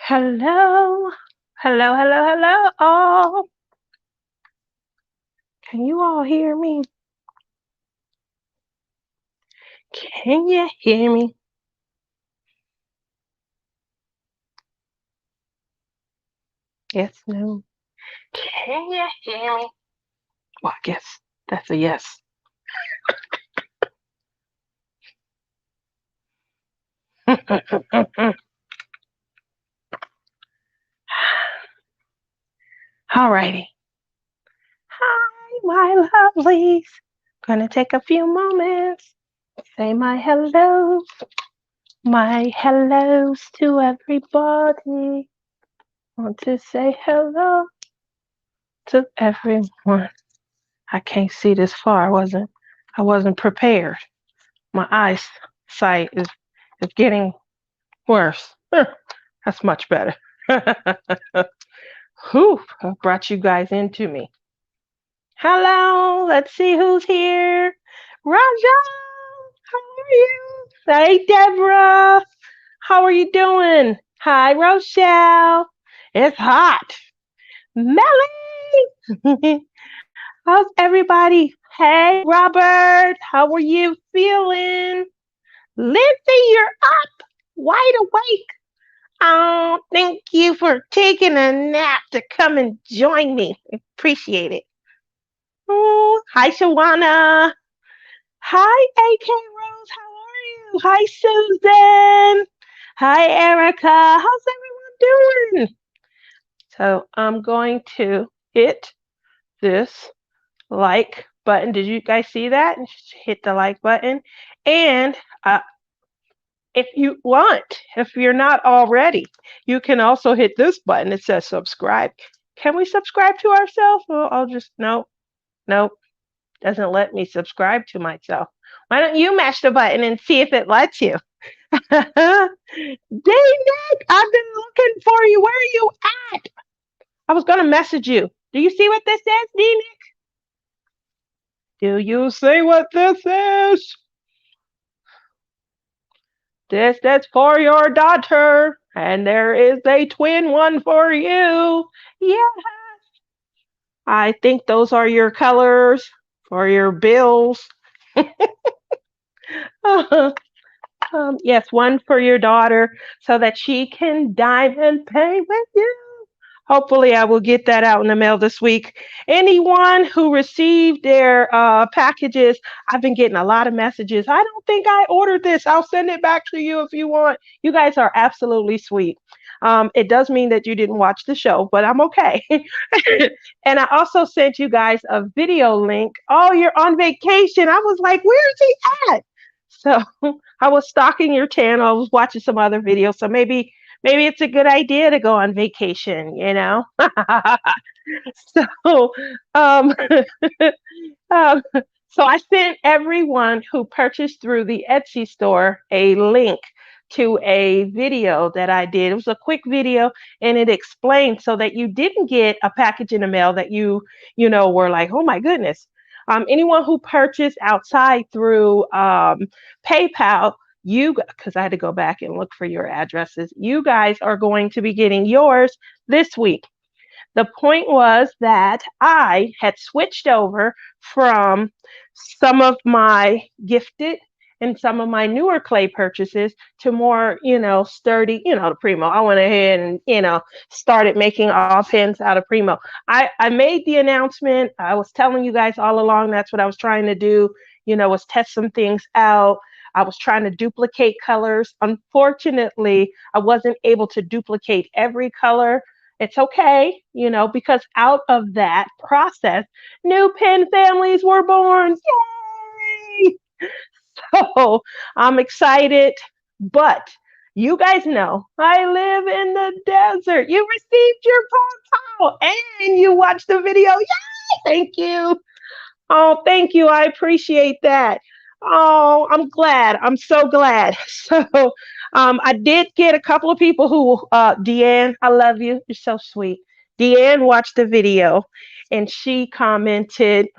Hello, hello, hello, hello, all. Can you all hear me? Can you hear me? Yes, no. Can you hear me? Well, I guess that's a yes. Alrighty. Hi, my lovelies. Gonna take a few moments. Say my hellos to everybody. Want to say hello to everyone. I can't see this far. I wasn't prepared. My eyesight is getting worse. That's much better. Whew, I brought you guys into me. Hello, let's see who's here. Raja, how are you? Hey, Deborah, how are you doing? Hi, Rochelle. It's hot. Melly, how's everybody? Hey, Robert, how are you feeling? Lindsay, you're up, wide awake. Oh, thank you for taking a nap to come and join me. Appreciate it. Oh, hi, Shawana. Hi, AK Rose. How are you? Hi, Susan. Hi, Erica. How's everyone doing? So I'm going to hit this like button. Did you guys see that? Hit the like button. And if you want, if you're not already, you can also hit this button. It says subscribe. Can we subscribe to ourselves? Well, I'll just, no, doesn't let me subscribe to myself. Why don't you mash the button and see if it lets you? Dang it, I've been looking for you. Where are you at? I was going to message you. Do you see what this is, D-Nick? Do you see what this is? That's for your daughter. And there is a twin one for you. Yeah, I think those are your colors for your bills. Yes, one for your daughter so that she can diamond pay with you. Hopefully, I will get that out in the mail this week. Anyone who received their packages, I've been getting a lot of messages. I don't think I ordered this. I'll send it back to you if you want. You guys are absolutely sweet. It does mean that you didn't watch the show, but I'm okay. And I also sent you guys a video link. Oh, you're on vacation. I was like, where is he at? So I was stalking your channel. I was watching some other videos. So maybe it's a good idea to go on vacation, you know? So, um, um, so I sent everyone who purchased through the Etsy store a link to a video that I did. It was a quick video and it explained so that you didn't get a package in the mail that were like, oh my goodness. Anyone who purchased outside through PayPal, because I had to go back and look for your addresses, you guys are going to be getting yours this week. The point was that I had switched over from some of my gifted and some of my newer clay purchases to more, sturdy, the Primo. I went ahead and, started making all pins out of Primo. I made the announcement. I was telling you guys all along that's what I was trying to do, was test some things out. I was trying to duplicate colors. Unfortunately, I wasn't able to duplicate every color. It's okay, because out of that process, new pin families were born. Yay! So I'm excited, but you guys know I live in the desert. You received your phone call and you watched the video. Yay! Thank you. Oh, thank you. I appreciate that. Oh, I'm glad. I'm so glad. So, I did get a couple of people who, Deanne, I love you. You're so sweet. Deanne watched the video and she commented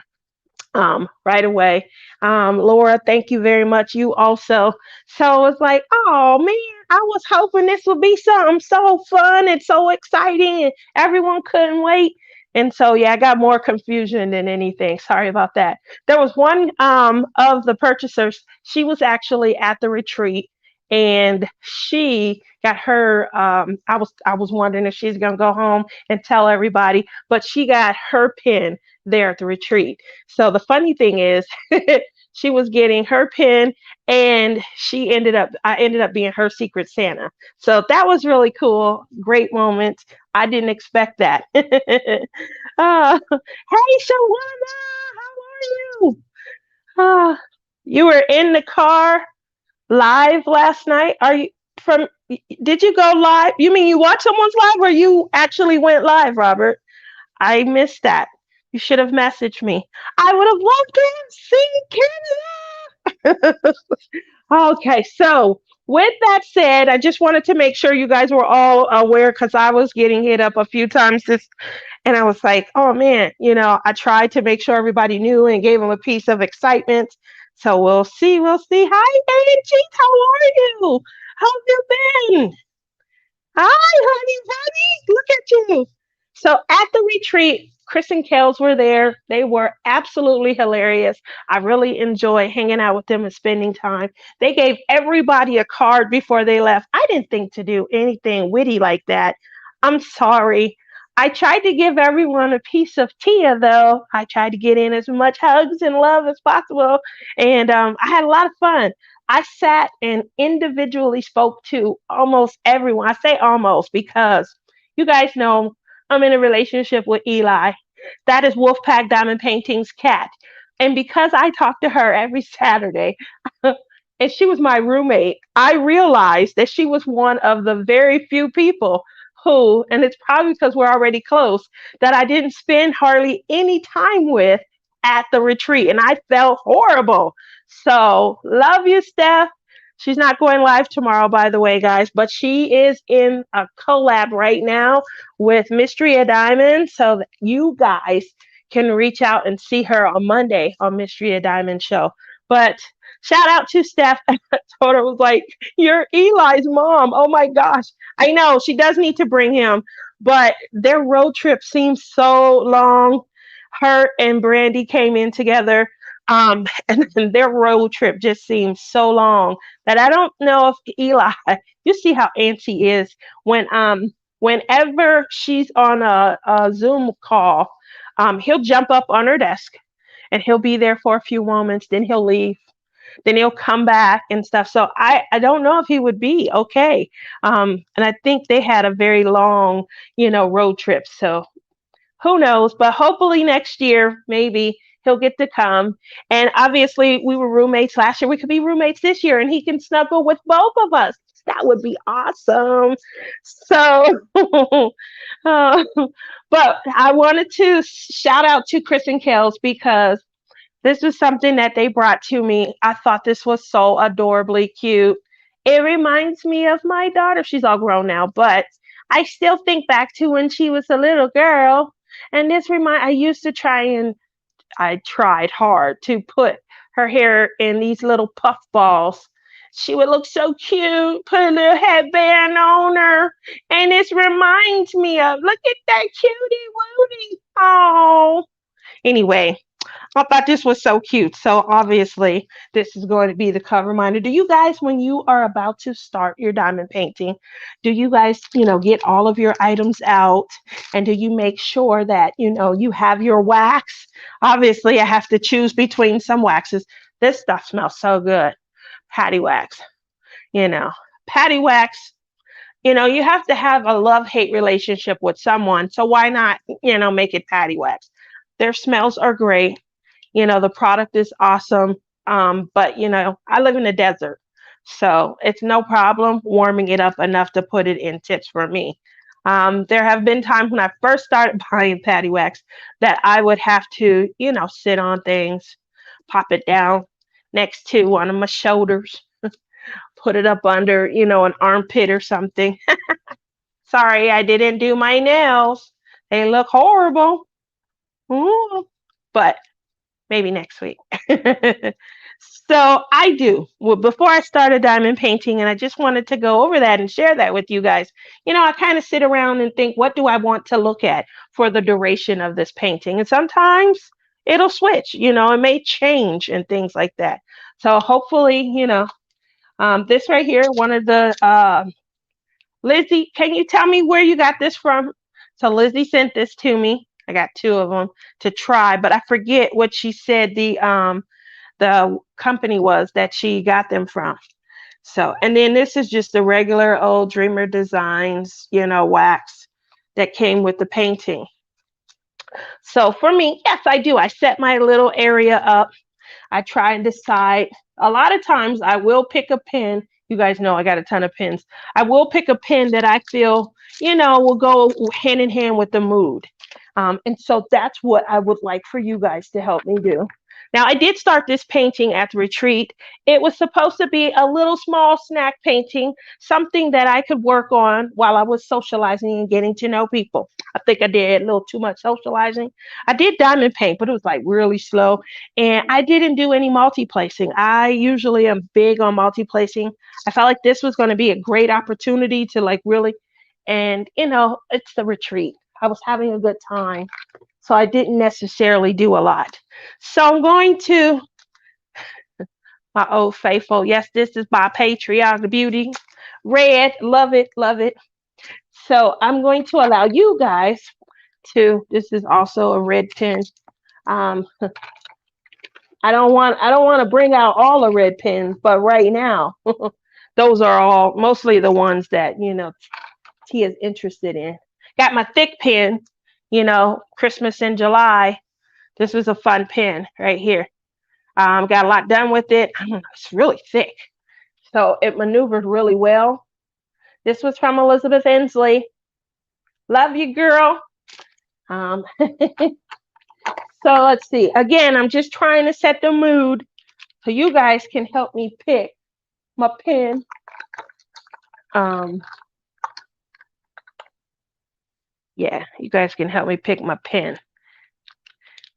right away. Laura, thank you very much. You also. So it's like, oh man, I was hoping this would be something so fun and so exciting, and everyone couldn't wait. And so yeah, I got more confusion than anything. Sorry about that. There was one of the purchasers. She was actually at the retreat, and she got her. I was wondering if she's gonna go home and tell everybody, but she got her pin there at the retreat. So the funny thing is, she was getting her pin, and I ended up being her secret Santa. So that was really cool. Great moment. I didn't expect that. Hey, Shawana, how are you? Uh, you were in the car live last night. Are you from? Did you go live? You mean you watched someone's live, or you actually went live, Robert? I missed that. You should have messaged me. I would have loved to have seen Canada. Okay, so with that said, I just wanted to make sure you guys were all aware because I was getting hit up a few times this, and I was like, oh man, I tried to make sure everybody knew and gave them a piece of excitement. So we'll see, we'll see. Hi, Angie, how are you? How have you been? Hi, honey, honey. Look at you. So at the retreat, Chris and Kels were there. They were absolutely hilarious. I really enjoyed hanging out with them and spending time. They gave everybody a card before they left. I didn't think to do anything witty like that. I'm sorry. I tried to give everyone a piece of Tia, though. I tried to get in as much hugs and love as possible. And I had a lot of fun. I sat and individually spoke to almost everyone. I say almost because you guys know I'm in a relationship with Eli. That is Wolfpack Diamond Painting's cat. And because I talk to her every Saturday, and she was my roommate, I realized that she was one of the very few people who, and it's probably because we're already close, that I didn't spend hardly any time with at the retreat. And I felt horrible. So, love you, Steph. She's not going live tomorrow, by the way, guys, but she is in a collab right now with Mystery of Diamond. So that you guys can reach out and see her on Monday on Mystery of Diamond show. But shout out to Steph. I told her, was like, you're Eli's mom. Oh my gosh. I know she does need to bring him, but their road trip seems so long. Her and Brandy came in together, and their road trip just seems so long that I don't know if Eli. You see how antsy is whenever she's on a Zoom call. He'll jump up on her desk and he'll be there for a few moments, then he'll leave, then he'll come back and stuff. So I don't know if he would be okay. And I think they had a very long, road trip. So who knows? But hopefully next year, maybe he'll get to come. And obviously, we were roommates last year. We could be roommates this year, and he can snuggle with both of us. That would be awesome. So, uh, but I wanted to shout out to Chris and Kels because this was something that they brought to me. I thought this was so adorably cute. It reminds me of my daughter. She's all grown now, but I still think back to when she was a little girl. And I used to I tried hard to put her hair in these little puff balls. She would look so cute, put a little headband on her. And this reminds me of, look at that cutie wootie. Oh. Anyway, I thought this was so cute. So obviously, this is going to be the cover reminder. Do you guys, when you are about to start your diamond painting, do you guys, get all of your items out, and do you make sure that, you have your wax? Obviously, I have to choose between some waxes. This stuff smells so good. Patty wax, you know, patty wax. You have to have a love-hate relationship with someone. So why not, make it patty wax? Their smells are great. The product is awesome. But I live in the desert, so it's no problem warming it up enough to put it in tips for me. There have been times when I first started buying patty wax that I would have to, sit on things, pop it down next to one of my shoulders, put it up under, an armpit or something. Sorry, I didn't do my nails. They look horrible. Ooh. But maybe next week. So I do. Well, before I started diamond painting, and I just wanted to go over that and share that with you guys. I kind of sit around and think, what do I want to look at for the duration of this painting? And sometimes it'll switch, it may change and things like that. So hopefully, this right here, one of the Lizzie, can you tell me where you got this from? So Lizzie sent this to me. I got two of them to try, but I forget what she said the company was that she got them from. So, and then this is just the regular old Dreamer Designs, wax that came with the painting. So for me, yes, I do. I set my little area up. I try and decide. A lot of times I will pick a pen. You guys know I got a ton of pens. I will pick a pen that I feel, will go hand in hand with the mood. And so that's what I would like for you guys to help me do. Now, I did start this painting at the retreat. It was supposed to be a little small snack painting, something that I could work on while I was socializing and getting to know people. I think I did a little too much socializing. I did diamond paint, but it was like really slow. And I didn't do any multi-placing. I usually am big on multi-placing. I felt like this was going to be a great opportunity to like really, and it's the retreat. I was having a good time. So I didn't necessarily do a lot. So I'm going to my old faithful. Yes, this is by Patriotic Beauty. Red, love it, love it. So I'm going to allow you guys to, this is also a red pen. Um, I don't want to bring out all the red pens, but right now, those are all mostly the ones that, T is interested in. Got my thick pen, Christmas in July. This was a fun pen right here. Got a lot done with it. I don't know, it's really thick. So it maneuvered really well. This was from Elizabeth Inslee. Love you, girl. So let's see. Again, I'm just trying to set the mood so you guys can help me pick my pen. Yeah, you guys can help me pick my pen.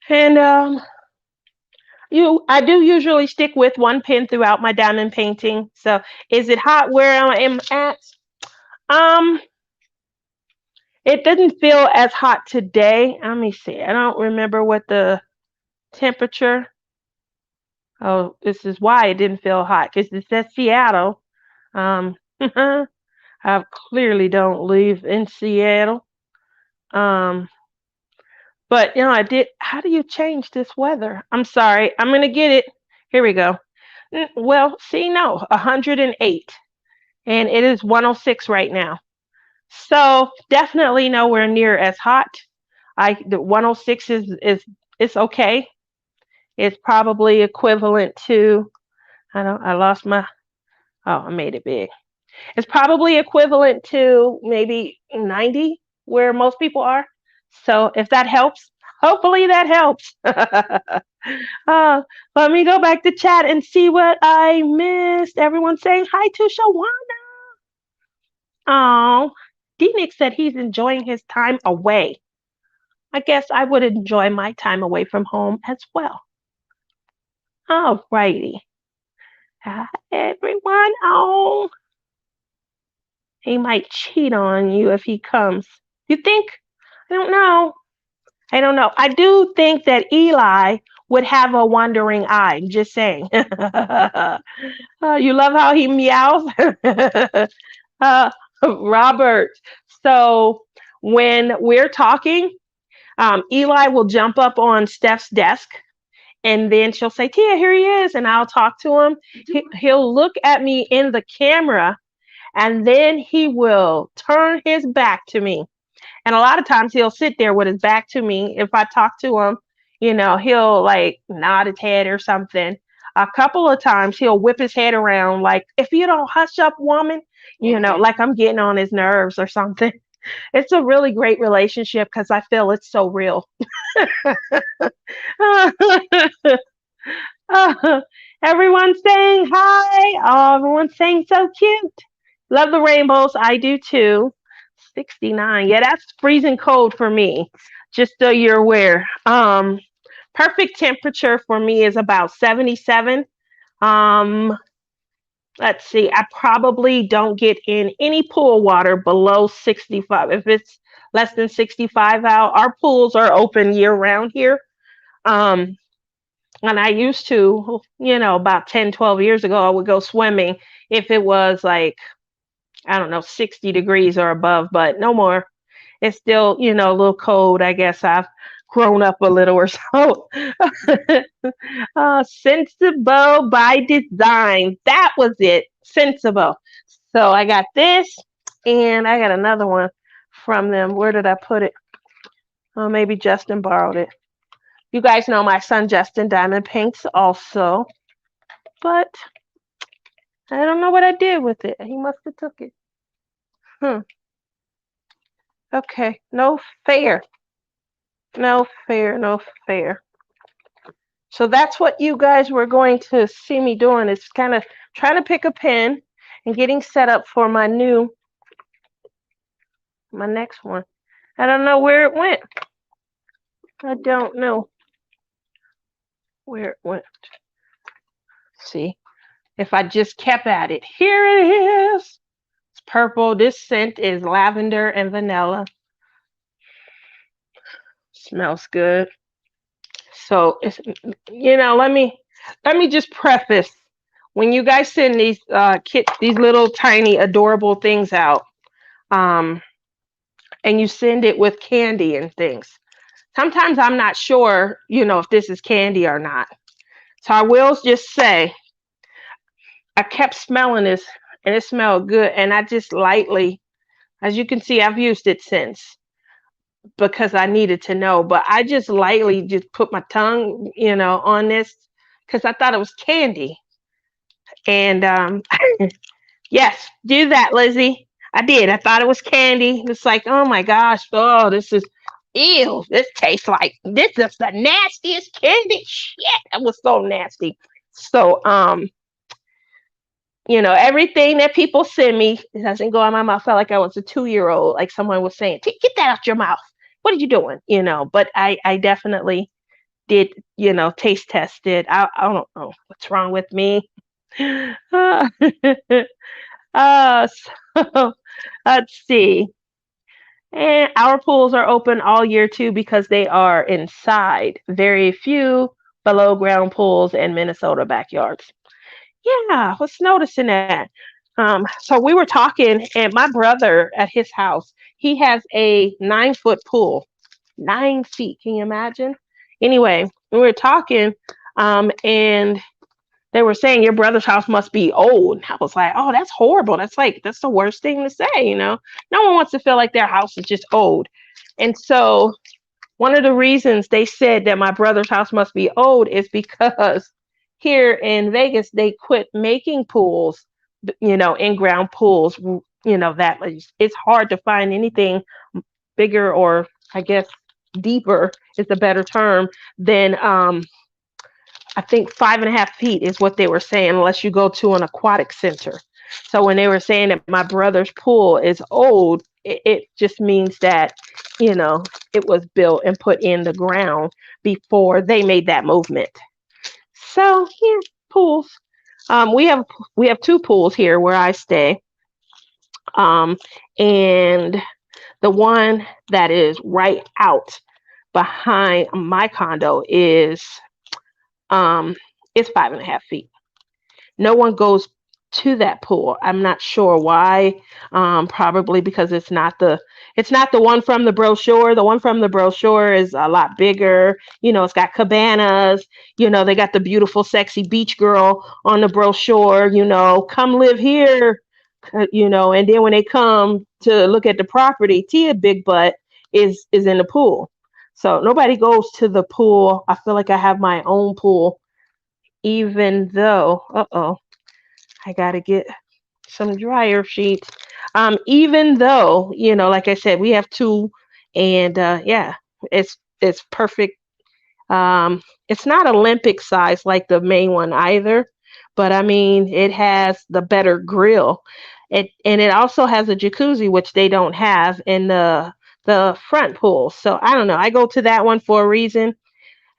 And I do usually stick with one pen throughout my diamond painting. So is it hot where I am at? It didn't feel as hot today. Let me see. I don't remember what the temperature. Oh, this is why it didn't feel hot, because it says Seattle. I clearly don't live in Seattle. But I did. How do you change this weather? I'm sorry. I'm gonna get it. Here we go. Well, see, no, 108, and it is 106 right now. So definitely nowhere near as hot. The 106 is it's okay. It's probably equivalent to, I lost my, I made it big. It's probably equivalent to maybe 90 where most people are. So if that helps, hopefully that helps. Let me go back to chat and see what I missed. Everyone saying hi to Shawana. Oh, D-Nick said he's enjoying his time away. I guess I would enjoy my time away from home as well. All righty. Hi, everyone. Oh, he might cheat on you if he comes. You think? I don't know. I don't know. I do think that Eli would have a wandering eye. I'm just saying. You love how he meows? Robert. So when we're talking, Eli will jump up on Steph's desk and then she'll say, Tia, here he is. And I'll talk to him. He'll look at me in the camera and then he will turn his back to me. And a lot of times he'll sit there with his back to me. If I talk to him, he'll like nod his head or something. A couple of times he'll whip his head around like, if you don't hush up, woman, like I'm getting on his nerves or something. It's a really great relationship because I feel it's so real. Everyone's saying hi. Oh, everyone's saying so cute. Love the rainbows. I do too. 69. Yeah, that's freezing cold for me. Just so you're aware. perfect temperature for me is about 77. Um, let's see, I probably don't get in any pool water below 65. If it's less than 65 out, our pools are open year round here. Um, and I used to, about 10, 12 years ago, I would go swimming if it was like, I don't know, 60 degrees or above, but no more. It's still, a little cold. I guess I've grown up a little or so. Sensible by design. That was it. Sensible. So I got this, and I got another one from them. Where did I put it? Oh, maybe Justin borrowed it. You guys know my son Justin Diamond paints also, but I don't know what I did with it. He must have took it. Hmm. Okay. No fair. No fair. No fair. So that's what you guys were going to see me doing, is kind of trying to pick a pen and getting set up for my next one. I don't know where it went. I don't know where it went. See, if I just kept at it. Here it is. It's purple. This scent is lavender and vanilla. Smells good. So it's, let me just preface, when you guys send these these little tiny adorable things out, um, and you send it with candy and things, sometimes I'm not sure, if this is candy or not. So I will just say, I kept smelling this, and it smelled good, and I just lightly, as you can see, I've used it since because I needed to know, but I just lightly just put my tongue, on this because I thought it was candy. And yes, do that, Lizzie. I did. I thought it was candy. It's like, oh my gosh, oh, this is ew. This tastes like, this is the nastiest candy. Shit, that was so nasty. So everything that people send me, it doesn't go in my mouth. I felt like I was a 2-year old, like someone was saying, get that out your mouth. What are you doing? But I definitely did, taste test it. I don't know what's wrong with me. Uh, so let's see. And our pools are open all year too because they are inside. Very few below ground pools in Minnesota backyards. Yeah, I was noticing that. So we were talking, and my brother at his house, he has a 9-foot pool. 9 feet, can you imagine? Anyway, we were talking, and they were saying your brother's house must be old. I was like, oh, that's horrible. That's the worst thing to say. No one wants to feel like their house is just old. And so one of the reasons they said that my brother's house must be old is because here in Vegas, they quit making pools, in-ground pools, that it's hard to find anything bigger, or I guess deeper is the better term, than I think 5.5 feet is what they were saying, unless you go to an aquatic center. So when they were saying that my brother's pool is old, it just means that, it was built and put in the ground before they made that movement. So yeah, pools. We have 2 pools here where I stay. And the one that is right out behind my condo is it's 5.5 feet. No one goes to that pool. I'm not sure why. Probably because it's not the one from the brochure. The one from the brochure is a lot bigger. It's got cabanas. They got the beautiful, sexy beach girl on the brochure. Come live here. And then when they come to look at the property, Tia Big Butt is in the pool. So nobody goes to the pool. I feel like I have my own pool, even though, I got to get some dryer sheets. Even though, like I said, we have 2, and yeah, it's perfect. It's not Olympic size like the main one either, but I mean, it has the better grill. It also has a jacuzzi, which they don't have in the front pool. So I don't know. I go to that one for a reason.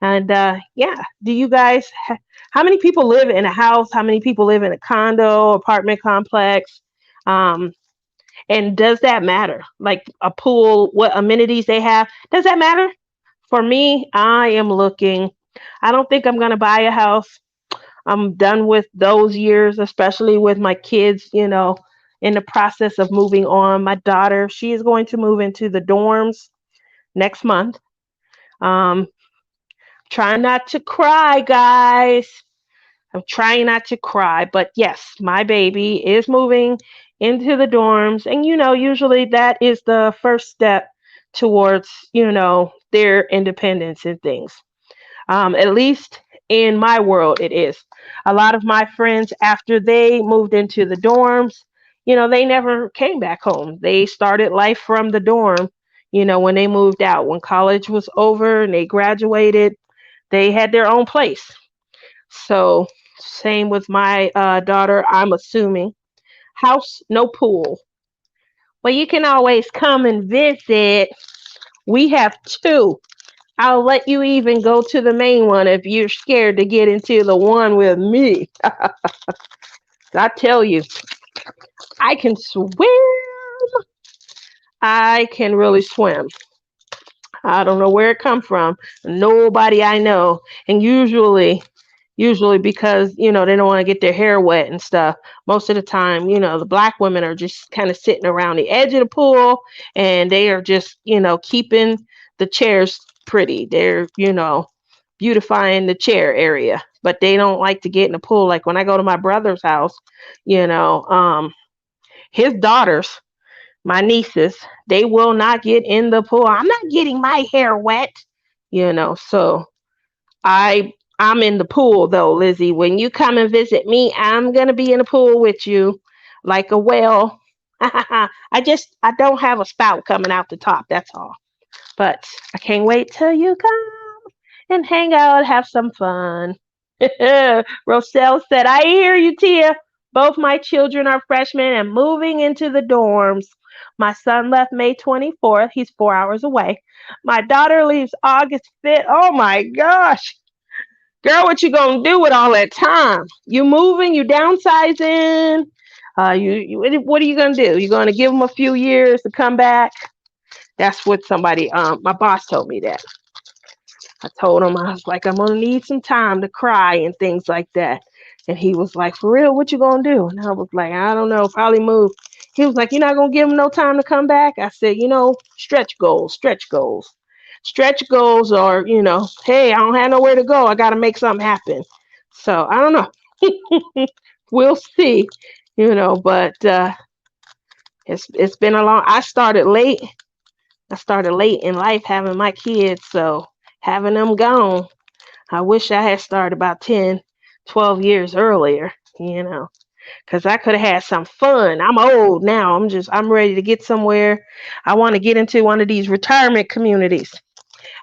And yeah, do you guys, how many people live in a house? How many people live in a condo, apartment complex? Um, and does that matter? Like a pool, what amenities they have, does that matter? For me, I am looking, I don't think I'm going to buy a house. I'm done with those years, especially with my kids, in the process of moving on. My daughter, she is going to move into the dorms next month. Um, trying not to cry, guys. I'm trying not to cry, but yes, my baby is moving into the dorms. And, usually that is the first step towards, their independence and things. At least in my world, it is. A lot of my friends, after they moved into the dorms, they never came back home. They started life from the dorm, when they moved out. When college was over and they graduated, they had their own place. So, same with my daughter, I'm assuming. House, no pool. Well, you can always come and visit. We have two. I'll let you even go to the main one if you're scared to get into the one with me. I tell you, I can swim. I can really swim. I don't know where it come from. Nobody I know. And usually because, they don't want to get their hair wet and stuff. Most of the time, the black women are just kind of sitting around the edge of the pool and they are just, keeping the chairs pretty. They're, beautifying the chair area, but they don't like to get in the pool. Like when I go to my brother's house, you know, um, his daughters, my nieces, they will not get in the pool. I'm not getting my hair wet, so I'm in the pool though, Lizzie. When you come and visit me, I'm gonna be in the pool with you, like a whale. I don't have a spout coming out the top. That's all. But I can't wait till you come and hang out, have some fun. Rochelle said, I hear you, Tia. Both my children are freshmen and moving into the dorms. My son left May 24th. He's 4 hours away. My daughter leaves August 5th. Oh my gosh. Girl, what you gonna do with all that time? You moving? You downsizing? What are you gonna do? You gonna give them a few years to come back? That's what somebody, my boss told me that. I told him, I was like, I'm gonna need some time to cry and things like that. And he was like, for real, what you gonna do? And I was like, I don't know, probably move. He was like, you're not gonna give him no time to come back? I said, stretch goals, stretch goals. Stretch goals are, hey, I don't have nowhere to go. I gotta make something happen. So I don't know. We'll see, but it's been a long I started late in life having my kids, so having them gone, I wish I had started about 10, 12 years earlier, because I could have had some fun. I'm old now. I'm ready to get somewhere. I want to get into one of these retirement communities.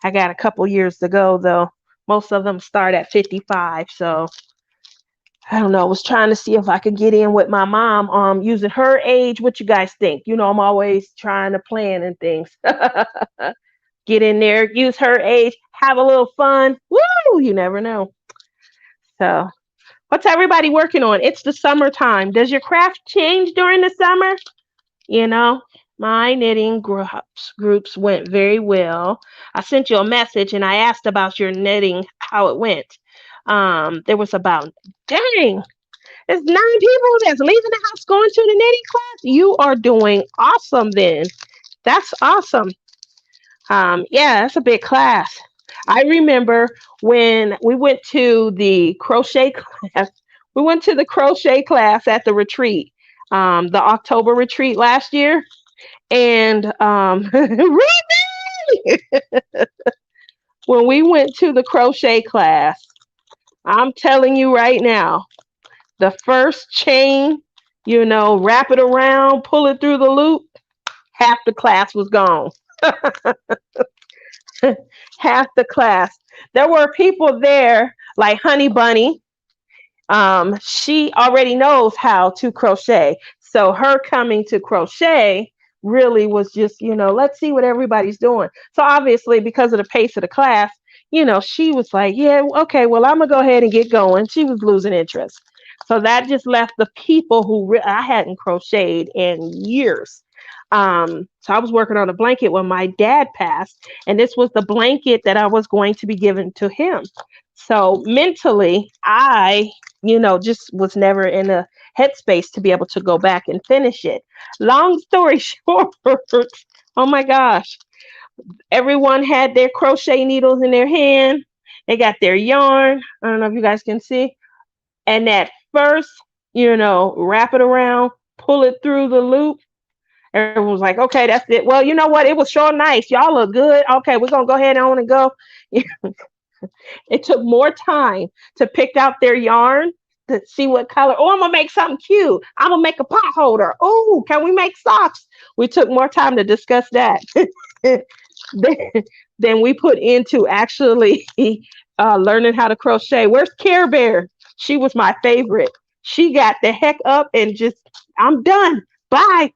I got a couple years to go, though. Most of them start at 55, so I don't know. I was trying to see if I could get in with my mom, using her age. What you guys think? I'm always trying to plan and things. Get in there, use her age, have a little fun. Woo! You never know. So, what's everybody working on? It's the summertime. Does your craft change during the summer? You know, my knitting groups went very well. I sent you a message and I asked about your knitting, how it went. There was about, dang, there's 9 people that's leaving the house going to the knitting class. You are doing awesome then. That's awesome. Yeah, that's a big class. I remember when we went to the crochet class. We went to the crochet class at the retreat, the October retreat last year, and when we went to the crochet class, I'm telling you right now, the first chain, wrap it around, pull it through the loop, half the class was gone. Half the class. There were people there like Honey Bunny. She already knows how to crochet. So her coming to crochet really was just, let's see what everybody's doing. So obviously, because of the pace of the class, she was like, yeah, okay, well, I'm gonna go ahead and get going. She was losing interest. So that just left the people who I hadn't crocheted in years. So I was working on a blanket when my dad passed, and this was the blanket that I was going to be given to him. So mentally, just was never in a headspace to be able to go back and finish it. Long story short, oh my gosh, everyone had their crochet needles in their hand. They got their yarn. I don't know if you guys can see. And that first, wrap it around, pull it through the loop. Everyone was like, okay, that's it. Well, you know what? It was sure nice. Y'all look good. Okay, we're going to go ahead on and go. It took more time to pick out their yarn to see what color. Oh, I'm gonna make something cute. I'm gonna make a pot holder. Oh, can we make socks? We took more time to discuss that than, than we put into actually learning how to crochet. Where's Care Bear? She was my favorite. She got the heck up and just, I'm done. Bye.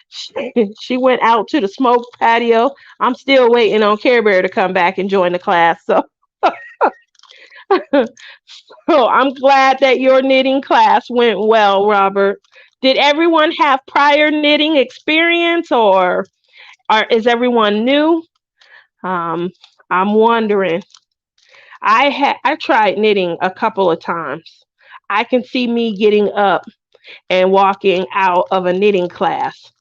She went out to the smoke patio. I'm still waiting on Care Bear to come back and join the class. So so I'm glad that your knitting class went well, Robert. Did everyone have prior knitting experience, or is everyone new? Um, I'm wondering. I tried knitting a couple of times. I can see me getting up and walking out of a knitting class.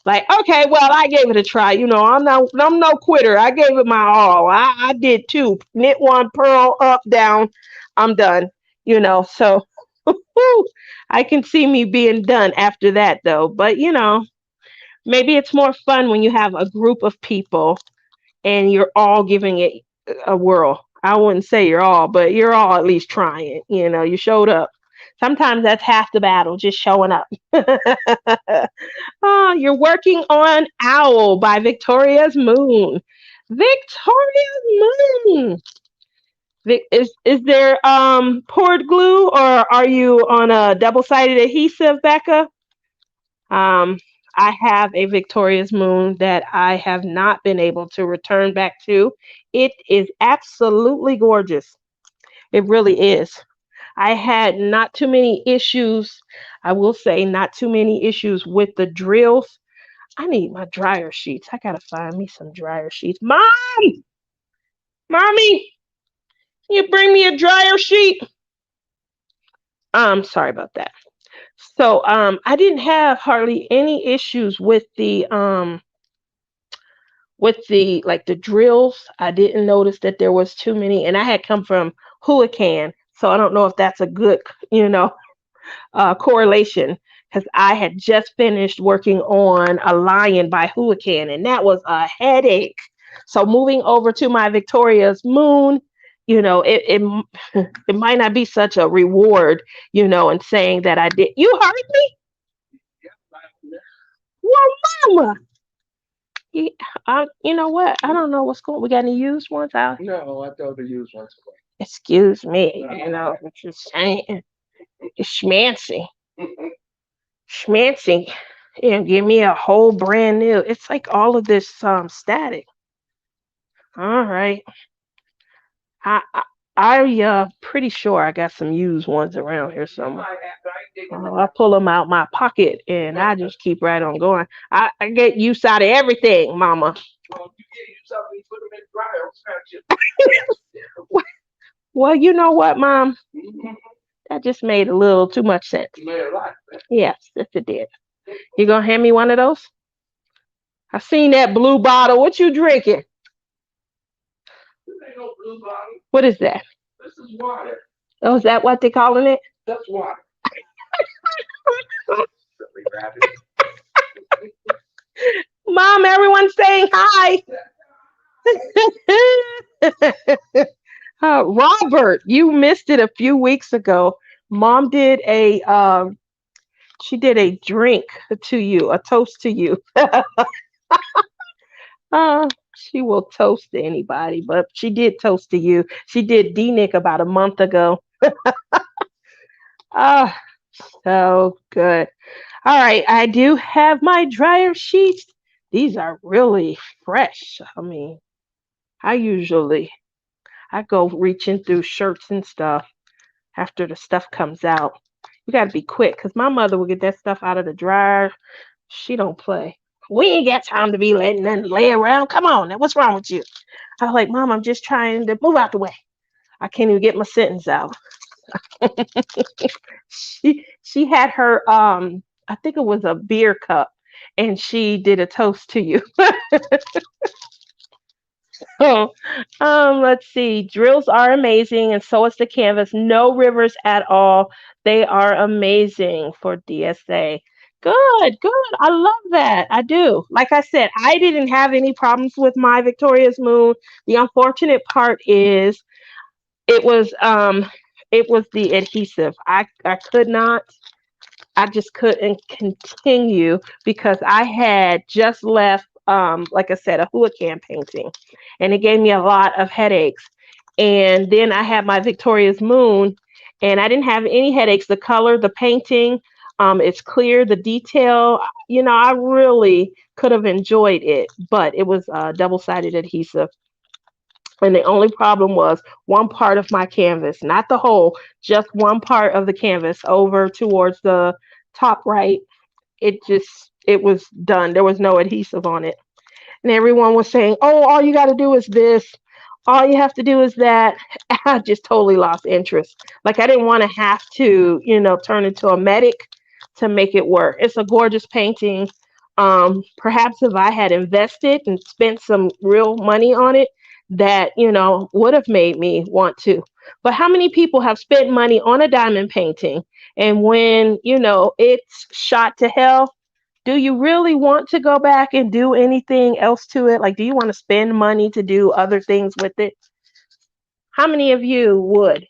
Like, okay, well, I gave it a try. I'm no quitter. I gave it my all. I did two. Knit one, purl up, down. I'm done. So I can see me being done after that though. But maybe it's more fun when you have a group of people and you're all giving it a whirl. I wouldn't say you're all, but you're all at least trying. You showed up. Sometimes that's half the battle, just showing up. Oh, you're working on Owl by Victoria's Moon. Victoria's Moon. Is there poured glue, or are you on a double-sided adhesive, Becca? Um, I have a Victoria's Moon that I have not been able to return back to. It is absolutely gorgeous. It really is. I had not too many issues. I will say, not too many issues with the drills. I need my dryer sheets. I gotta find me some dryer sheets. Mommy, you bring me a dryer sheet? Sorry about that. So, I didn't have hardly any issues with the like the drills. I didn't notice that there was too many, and I had come from Huracan, so I don't know if that's a good, you know, correlation, because I had just finished working on a lion by Huracan, and that was a headache. So moving over to my Victoria's Moon, it might not be such a reward, and saying that I did. You heard me? Well, mama. You know what? I don't know what's going. We got any used ones out? No, I thought the used ones away. Excuse me. I'm just saying. It's schmancy. Schmancy. Give me a whole brand new. It's like all of this static. All right. I I, I pretty sure I got some used ones around here somewhere. I pull them out my pocket and I just keep right on going. I get use out of everything, Mama. Well, you know what, Mom? That just made a little too much sense. Yes, yes, it did. You gonna hand me one of those? I seen that blue bottle. What you drinking? What is that? Oh, is that what they calling it? Mom, everyone's saying hi. Robert, you missed it a few weeks ago. Mom did she did a drink to you, a toast to you. She will toast to anybody, but she did toast to you. She did D Nick about a month ago. Ah, so good. All right, I do have my dryer sheets. These are really fresh. I mean, I usually I go reaching through shirts and stuff after the stuff comes out. You got to be quick because my mother will get that stuff out of the dryer. She don't play. We ain't got time to be letting nothing lay around. Come on, now what's wrong with you? I was like, Mom, I'm just trying to move out the way. I can't even get my sentence out. She had her I think it was a beer cup and she did a toast to you. Oh, let's see. Drills are amazing, and so is the canvas. No rivers at all. They are amazing for DSA. Good, good. I love that. I do. Like I said, I didn't have any problems with my Victoria's Moon. The unfortunate part is it was it was the adhesive. I could not I just couldn't continue because I had just left, like I said, a Huacan painting, and it gave me a lot of headaches. And then I had my Victoria's Moon, and I didn't have any headaches. The color, the painting, it's clear. The detail, I really could have enjoyed it, but it was double-sided adhesive. And the only problem was one part of my canvas, not the whole, just one part of the canvas over towards the top right. It was done. There was no adhesive on it. And everyone was saying, "Oh, all you got to do is this. All you have to do is that." I just totally lost interest. Like I didn't want to have to, turn into a medic to make it work. It's a gorgeous painting. Perhaps if I had invested and spent some real money on it, that would have made me want to. But how many people have spent money on a diamond painting, and when it's shot to hell, do you really want to go back and do anything else to it? Like, do you want to spend money to do other things with it? How many of you would?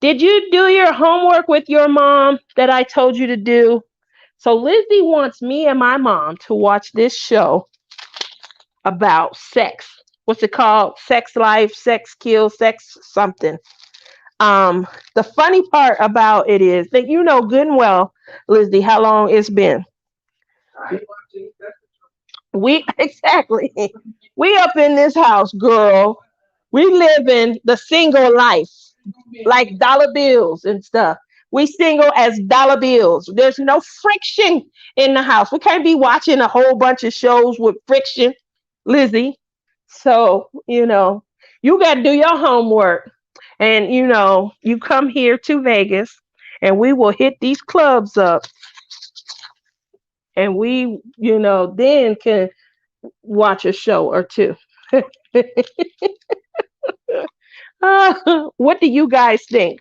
Did you do your homework with your mom that I told you to do? So Lizzie wants me and my mom to watch this show about sex. What's it called? Sex life, sex kill, sex something. Um, the funny part about it is that you know good and well, Lizzie, how long it's been. We exactly. We up in this house, girl. We live in the single life, like dollar bills and stuff. We single as dollar bills. There's no friction in the house. We can't be watching a whole bunch of shows with friction, Lizzie. So, you got to do your homework. And, you come here to Vegas and we will hit these clubs up and we, then can watch a show or two. What do you guys think?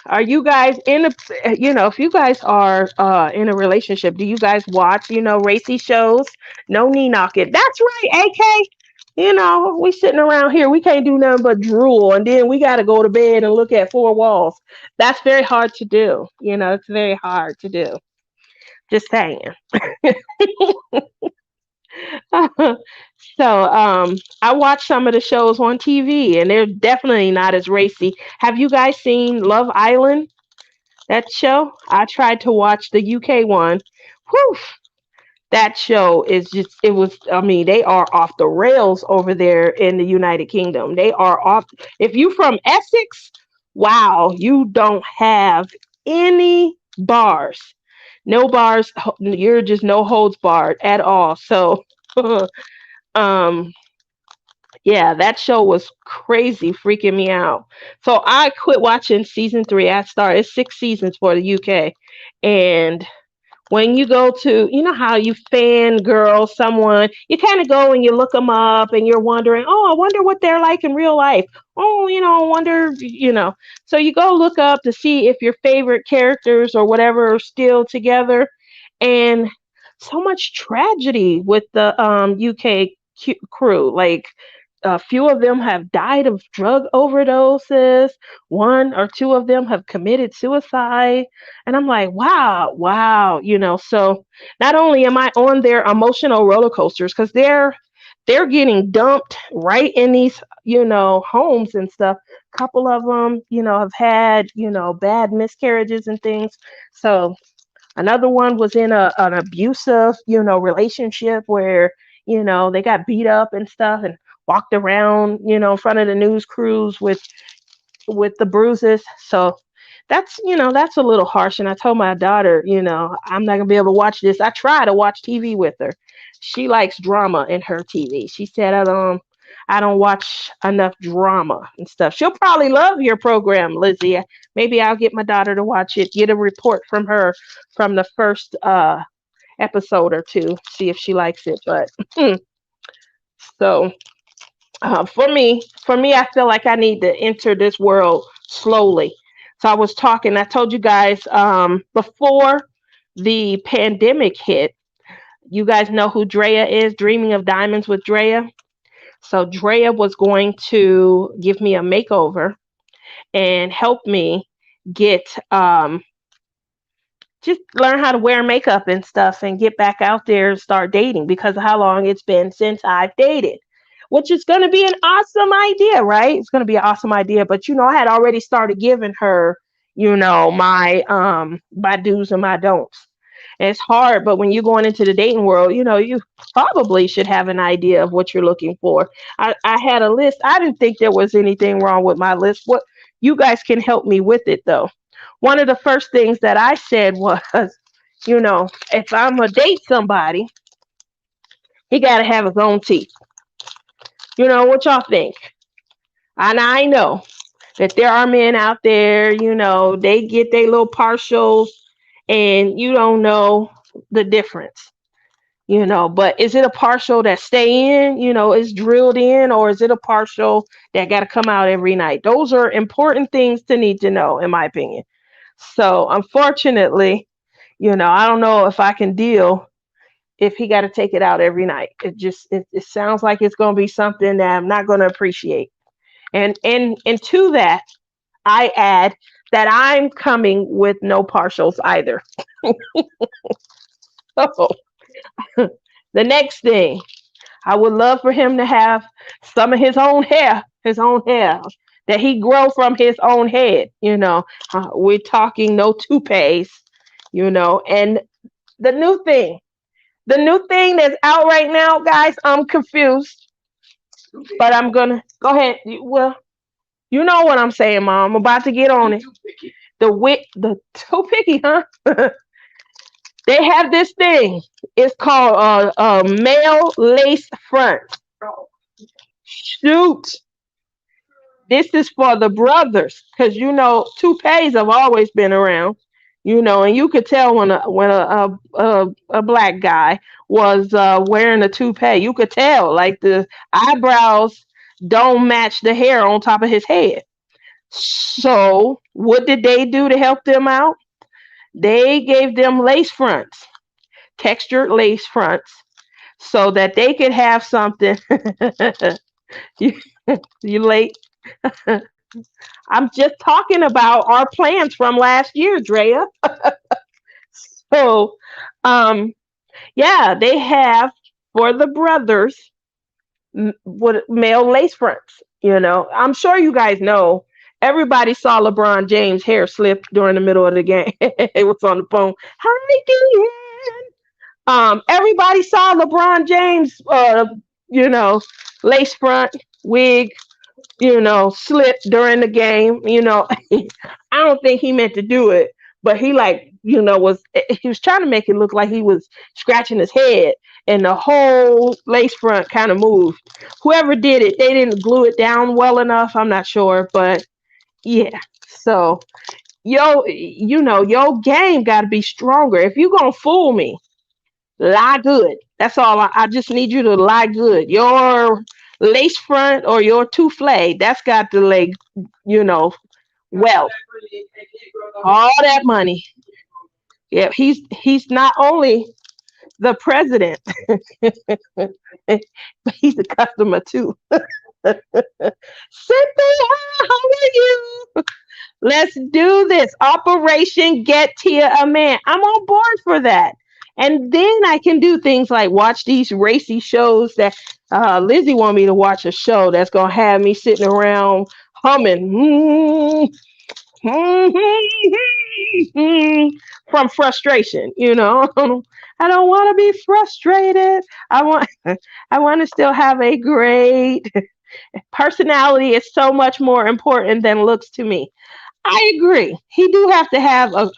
Are you guys in a, if you guys are in a relationship, do you guys watch, racy shows? No knee knocking. That's right, AK. We sitting around here, we can't do nothing but drool, and then we got to go to bed and look at four walls. That's very hard to do. It's very hard to do. Just saying. So, I watch some of the shows on TV, and they're definitely not as racy. Have you guys seen Love Island? That show? I tried to watch the UK one. Whew, that show is just, it was, I mean, they are off the rails over there in the United Kingdom. They are off. If you from Essex, wow, you don't have any bars. No bars. You're just no holds barred at all. So, um, yeah, that show was crazy, freaking me out. So I quit watching season three. I started six seasons for the UK, and when you go to, how you fangirl someone, you kind of go and you look them up and you're wondering, oh, I wonder what they're like in real life. Oh, I wonder, So you go look up to see if your favorite characters or whatever are still together. And so much tragedy with the UK crew. Like, a few of them have died of drug overdoses. One or two of them have committed suicide. And I'm like, wow, wow, So not only am I on their emotional roller coasters, because they're getting dumped right in these, homes and stuff. A couple of them, have had, bad miscarriages and things. So another one was in an abusive, relationship where, They got beat up and stuff and walked around, in front of the news crews with the bruises. So that's a little harsh. And I told my daughter, I'm not gonna be able to watch this. I try to watch TV with her. She likes drama in her TV. She said I don't watch enough drama and stuff. She'll probably love your program, Lizzie. Maybe I'll get my daughter to watch it, get a report from her from the first episode or two, see if she likes it. But so for me, I feel like I need to enter this world slowly. So I told you guys before the pandemic hit, you guys know who Drea is, Dreaming of Diamonds with Drea. So Drea was going to give me a makeover and help me get just learn how to wear makeup and stuff and get back out there and start dating because of how long it's been since I've dated, which is going to be an awesome idea, right? It's going to be an awesome idea. But, I had already started giving her, my do's and my don'ts. And it's hard, but when you're going into the dating world, you probably should have an idea of what you're looking for. I had a list. I didn't think there was anything wrong with my list. What you guys can help me with it though. One of the first things that I said was, if I'm gonna date somebody, he got to have his own teeth. What y'all think? And I know that there are men out there, they get their little partials and you don't know the difference, but is it a partial that stay in, is drilled in, or is it a partial that got to come out every night? Those are important things to need to know, in my opinion. So unfortunately, I don't know if I can deal if he got to take it out every night. It sounds like it's going to be something that I'm not going to appreciate. And to that, I add that I'm coming with no partials either. So the next thing, I would love for him to have some of his own hair that he grow from his own head. We're talking no toupees, and the new thing, the new thing that's out right now, guys, I'm confused, but I'm gonna go ahead. Well, you know what I'm saying, Mom. I'm about to get on it. The too picky, huh? They have this thing. It's called a male lace front. Shoot, this is for the brothers because toupees have always been around. And you could tell when a black guy was wearing a toupee. You could tell like the eyebrows don't match the hair on top of his head. So what did they do to help them out? They gave them lace fronts, textured lace fronts, so that they could have something. you, you late? I'm just talking about our plans from last year, Drea. So, yeah, they have for the brothers what male lace fronts. I'm sure you guys know. Everybody saw LeBron James' hair slip during the middle of the game. It was on the phone. Hi, everybody saw LeBron James, you know, lace front wig, slip during the game. I don't think he meant to do it, but he like, he was trying to make it look like he was scratching his head, and the whole lace front kind of moved. Whoever did it, they didn't glue it down well enough. I'm not sure, but yeah. So your game got to be stronger. If you gonna fool me, lie good. That's all. I just need you to lie good. Your lace front or your touffle, that's got to lay, you know, well. All that money. Yeah, he's not only the president, but he's a customer too. Cynthia, how are you? Let's do this. Operation Get Tia a Man. I'm on board for that. And then I can do things like watch these racy shows that Lizzie want me to watch a show that's gonna have me sitting around humming. from frustration, you know. I don't want to be frustrated. I want I want to still have a great personality is so much more important than looks to me. I agree. He do have to have a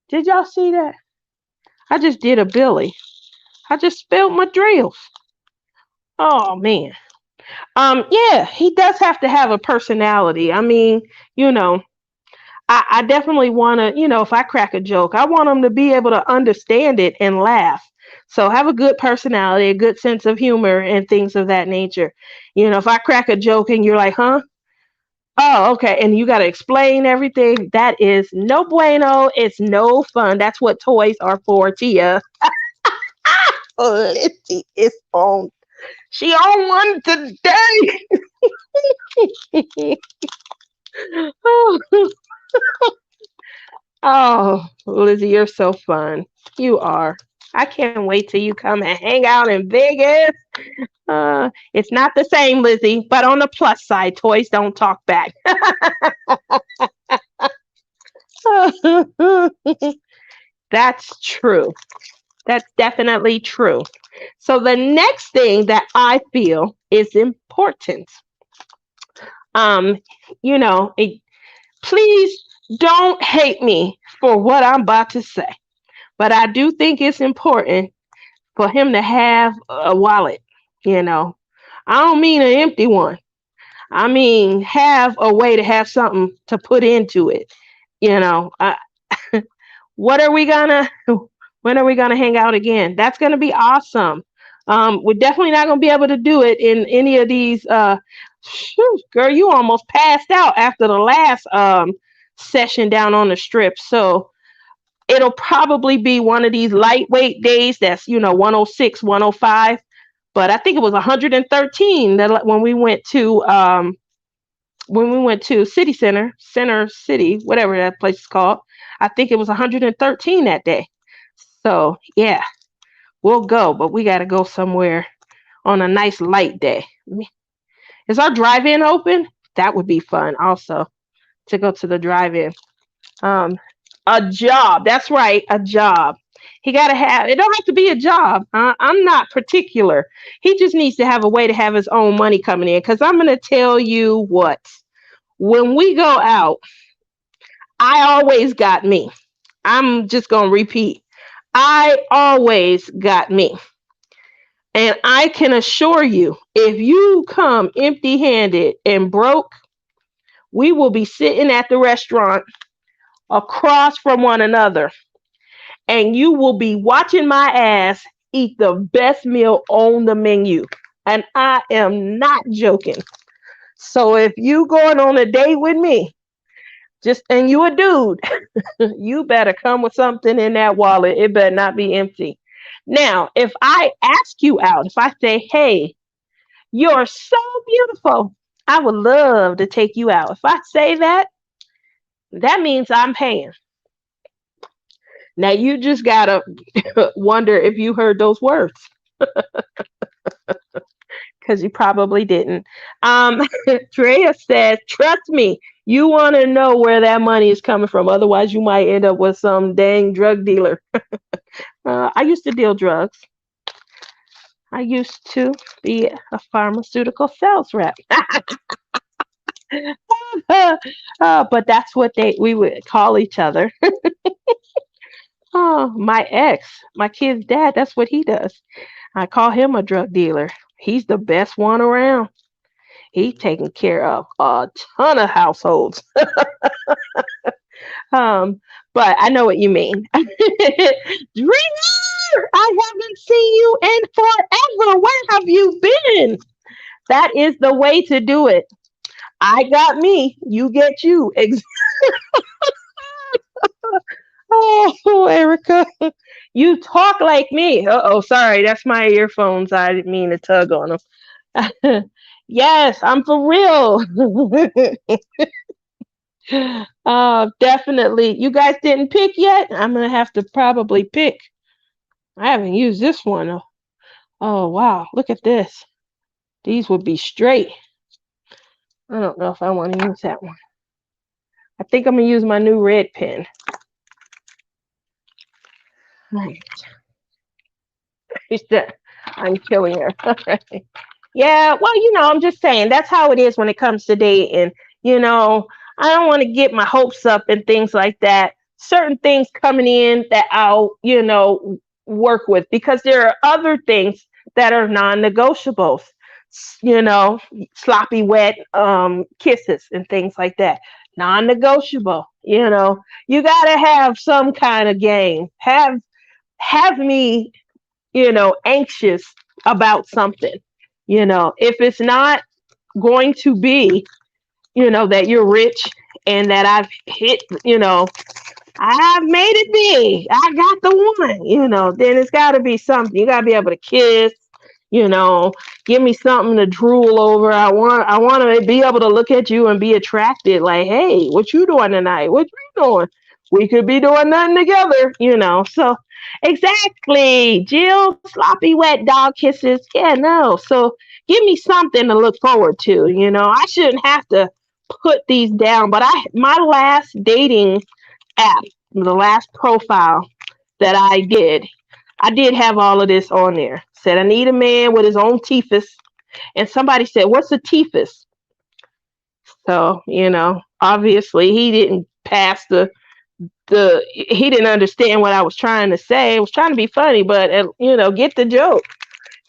Did y'all see that? I just did a Billy. I just spilled my drills. Oh man. Yeah, he does have to have a personality. I mean, you know, I definitely want to, if I crack a joke, I want him to be able to understand it and laugh. So have a good personality, a good sense of humor, and things of that nature. If I crack a joke and you're like, huh? Oh, okay. And you got to explain everything. That is no bueno. It's no fun. That's what toys are for, Tia. Oh, Lizzie is on. She on one today. Oh, oh, Lizzie, you're so fun. You are. I can't wait till you come and hang out in Vegas. It's not the same, Lizzie, but on the plus side, toys don't talk back. That's true. That's definitely true. So the next thing that I feel is important, um, you know, it, please don't hate me for what I'm about to say, but I do think it's important for him to have a wallet. You know, I don't mean an empty one. I mean have a way to have something to put into it. You know, what are we gonna? When are we gonna hang out again? That's gonna be awesome. We're definitely not gonna be able to do it in any of these. Girl, you almost passed out after the last session down on the strip. So it'll probably be one of these lightweight days. That's 106, 105. But I think it was 113 that when we went to Center City, whatever that place is called. I think it was 113 that day. So yeah, we'll go, but we got to go somewhere on a nice light day. Is our drive-in open? That would be fun also to go to the drive-in. Um, a job. That's right, a job. He got to have. It don't have to be a job. I'm not particular. He just needs to have a way to have his own money coming in. Because I'm gonna tell you what. When we go out, I always got me. I'm just gonna repeat. I always got me. And I can assure you, if you come empty handed and broke, we will be sitting at the restaurant across from one another, and you will be watching my ass eat the best meal on the menu. And I am not joking. So if you going on a date with me, and you a dude, you better come with something in that wallet. It better not be empty. Now, if I ask you out, if I say, hey, you're so beautiful, I would love to take you out. If I say that, that means I'm paying. Now, you just got to wonder if you heard those words because you probably didn't. Drea says, trust me, you want to know where that money is coming from. Otherwise, you might end up with some dang drug dealer. I used to deal drugs. I used to be a pharmaceutical sales rep. But that's what we would call each other. Oh, my ex, my kid's dad, that's what he does. I call him a drug dealer. He's the best one around. He's taking care of a ton of households. Um, but I know what you mean. Dreamer, I haven't seen you in forever. Where have you been? That is the way to do it. I got me, you get you. Oh, Erica, you talk like me. Uh-oh, sorry, that's my earphones. I didn't mean to tug on them. Yes, I'm for real. Definitely. You guys didn't pick yet? I'm gonna have to probably pick. I haven't used this one. Oh wow, look at this. These would be straight. I don't know if I want to use that one. I I think I'm gonna use my new red pen. Right. I'm killing her. Yeah, well, I'm just saying that's how it is when it comes to dating. You know, I don't want to get my hopes up and things like that. Certain things coming in that I'll, work with because there are other things that are non-negotiables. You know, sloppy wet kisses and things like that. Non-negotiable. You got to have some kind of game. Have me anxious about something. If it's not going to be, that you're rich and that I've hit, I've made it big. I got the one, then it's got to be something. You got to be able to kiss, you know, give me something to drool over. I want to be able to look at you and be attracted. Like, hey, what you doing tonight? What you doing? We could be doing nothing together. So exactly, Jill, sloppy wet dog kisses. Yeah, no. So give me something to look forward to. I shouldn't have to put these down. But my last dating app, the last profile that I did have all of this on there. Said I need a man with his own teethus. And somebody said, "What's a teethus?" So, obviously he didn't pass he didn't understand what I was trying to say. I was trying to be funny, but get the joke.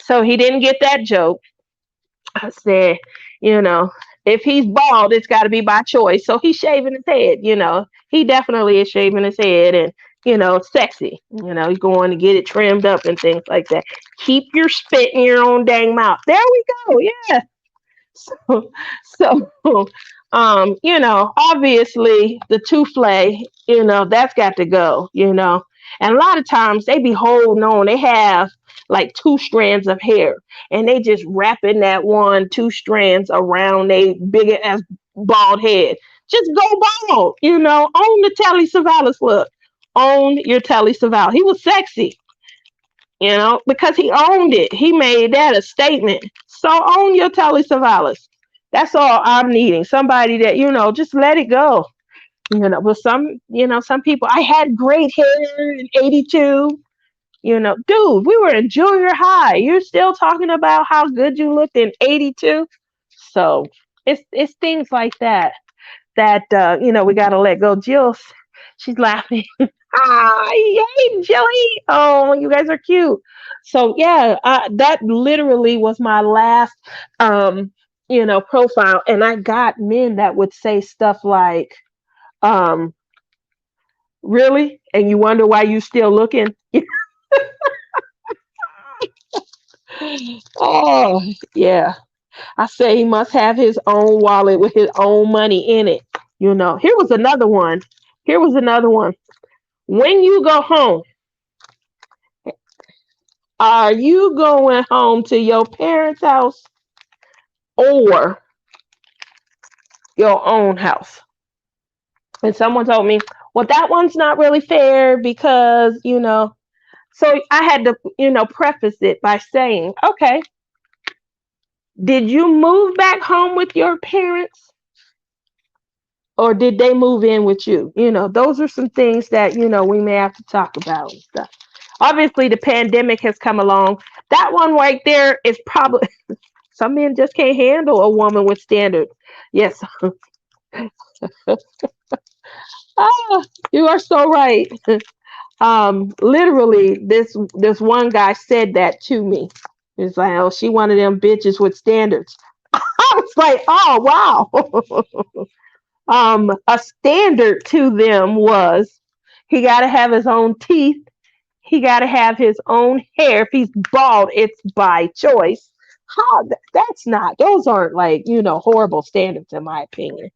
So he didn't get that joke. I said, you know, if he's bald, it's got to be by choice. So he's shaving his head. He definitely is shaving his head, and sexy. He's going to get it trimmed up and things like that. Keep your spit in your own dang mouth. There we go. Yeah. So, obviously the souffle, that's got to go. And a lot of times they be holding on. They have like two strands of hair and they just wrapping that two strands around a big ass bald head. Just go bald, own the Telly Savalas look. Own your Telly Savalas. He was sexy, because he owned it. He made that a statement. So own your Telly Savalas. That's all I'm needing. Somebody that, just let it go. But some people, I had great hair in 82. Dude, we were in junior high. You're still talking about how good you looked in 82. So it's things like that we gotta let go. Jill, she's laughing. Yay, Jilly! Oh, you guys are cute. So yeah, that literally was my last, profile, and I got men that would say stuff like, um, "Really?" And you wonder why you still looking. Oh, yeah. I say he must have his own wallet with his own money in it. Here was another one. Here was another one. When you go home, are you going home to your parents' house or your own house? And someone told me, well, that one's not really fair because, so I had to, preface it by saying, okay, did you move back home with your parents or did they move in with you? Those are some things that, we may have to talk about and stuff. Obviously, the pandemic has come along. That one right there is probably, some men just can't handle a woman with standards. Yes. Ah, you are so right. Literally, this one guy said that to me. It's like, oh, she one of them bitches with standards. I was like, oh wow. A standard to them was he got to have his own teeth. He got to have his own hair. If he's bald, it's by choice. How that's not. Those aren't like horrible standards in my opinion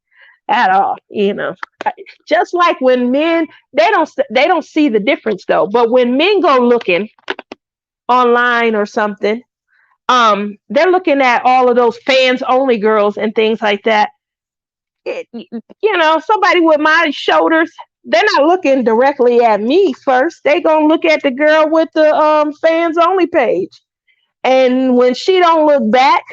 at all. Just like when men they don't see the difference though. But when men go looking online or something, they're looking at all of those fans only girls and things like that. Somebody with my shoulders, they're not looking directly at me first. They gonna look at the girl with the fans only page. And when she don't look back,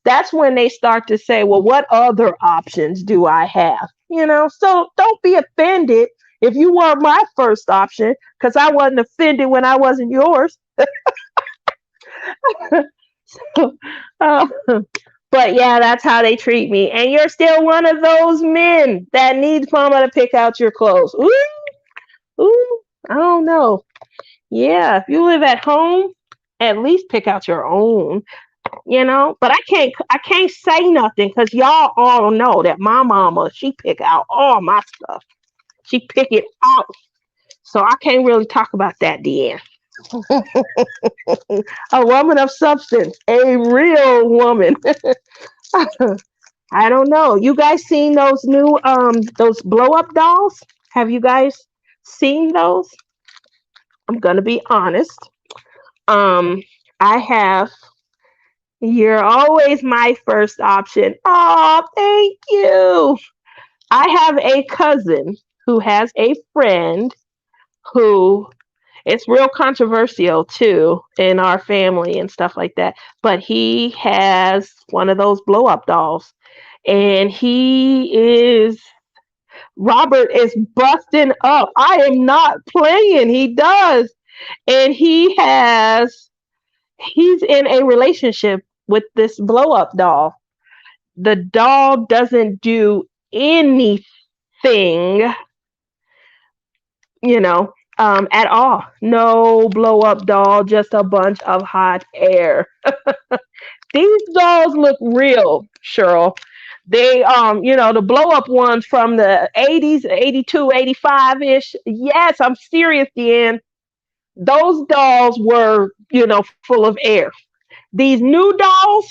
that's when they start to say, well, what other options do I have? So don't be offended if you were my first option, because I wasn't offended when I wasn't yours. So, uh, but yeah, that's how they treat me. And you're still one of those men that needs mama to pick out your clothes. Ooh, I don't know. Yeah, if you live at home, at least pick out your own. But I can't say nothing because y'all all know that my mama, she pick out all my stuff. She pick it out. So I can't really talk about that, Deanne. A woman of substance, a real woman. I don't know. You guys seen those new those blow up dolls? Have you guys seen those? I'm gonna be honest. Um, I have. You're always my first option. Oh, thank you. I have a cousin who has a friend who, it's real controversial too in our family and stuff like that. But he has one of those blow up dolls, and Robert is busting up. I am not playing. He does. And he's in a relationship with this blow up doll. The doll doesn't do anything, at all. No blow up doll, just a bunch of hot air. These dolls look real, Cheryl. They, the blow up ones from the 80s, 82, 85 ish. Yes, I'm serious, Deanne. Those dolls were, full of air. These new dolls,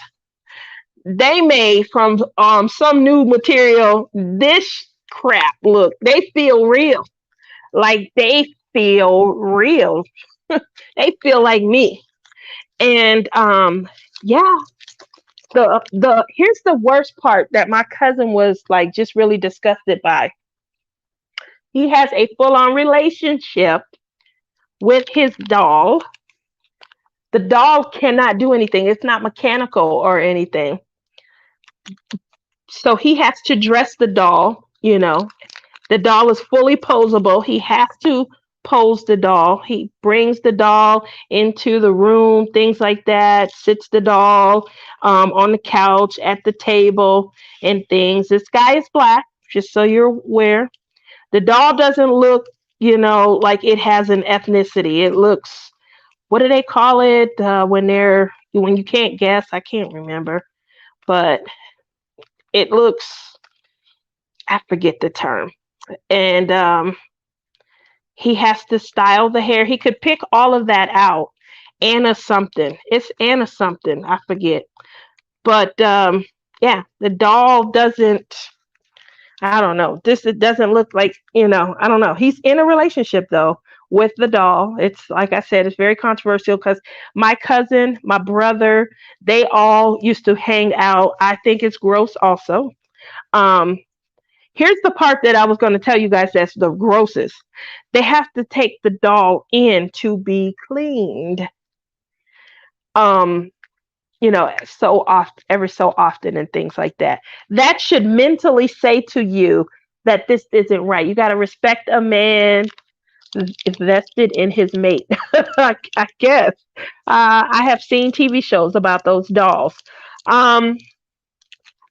they made from some new material. This crap, look, they feel real. Like they feel real. They feel like me. And yeah, the here's the worst part that my cousin was like just really disgusted by. He has a full-on relationship with his doll. The doll cannot do anything. It's not mechanical or anything. So he has to dress the doll. The doll is fully posable. He has to pose the doll. He brings the doll into the room, things like that, sits the doll on the couch, at the table, and things. This guy is black, just so you're aware. The doll doesn't look, like it has an ethnicity. It looks, what do they call it when you can't guess? I can't remember, but it looks, I forget the term. And he has to style the hair. He could pick all of that out. Anna something. It's Anna something. I forget. But yeah, the doll doesn't. I don't know. It doesn't look like, I don't know. He's in a relationship though with the doll. It's like I said, it's very controversial because my cousin, my brother, they all used to hang out. I think it's gross also. Um, Here's the part that I was going to tell you guys that's the grossest. They have to take the doll in to be cleaned. Um, so often, every so often, and things like that. That should mentally say to you that this isn't right. You got to respect a man invested in his mate. I guess. I have seen TV shows about those dolls. Um,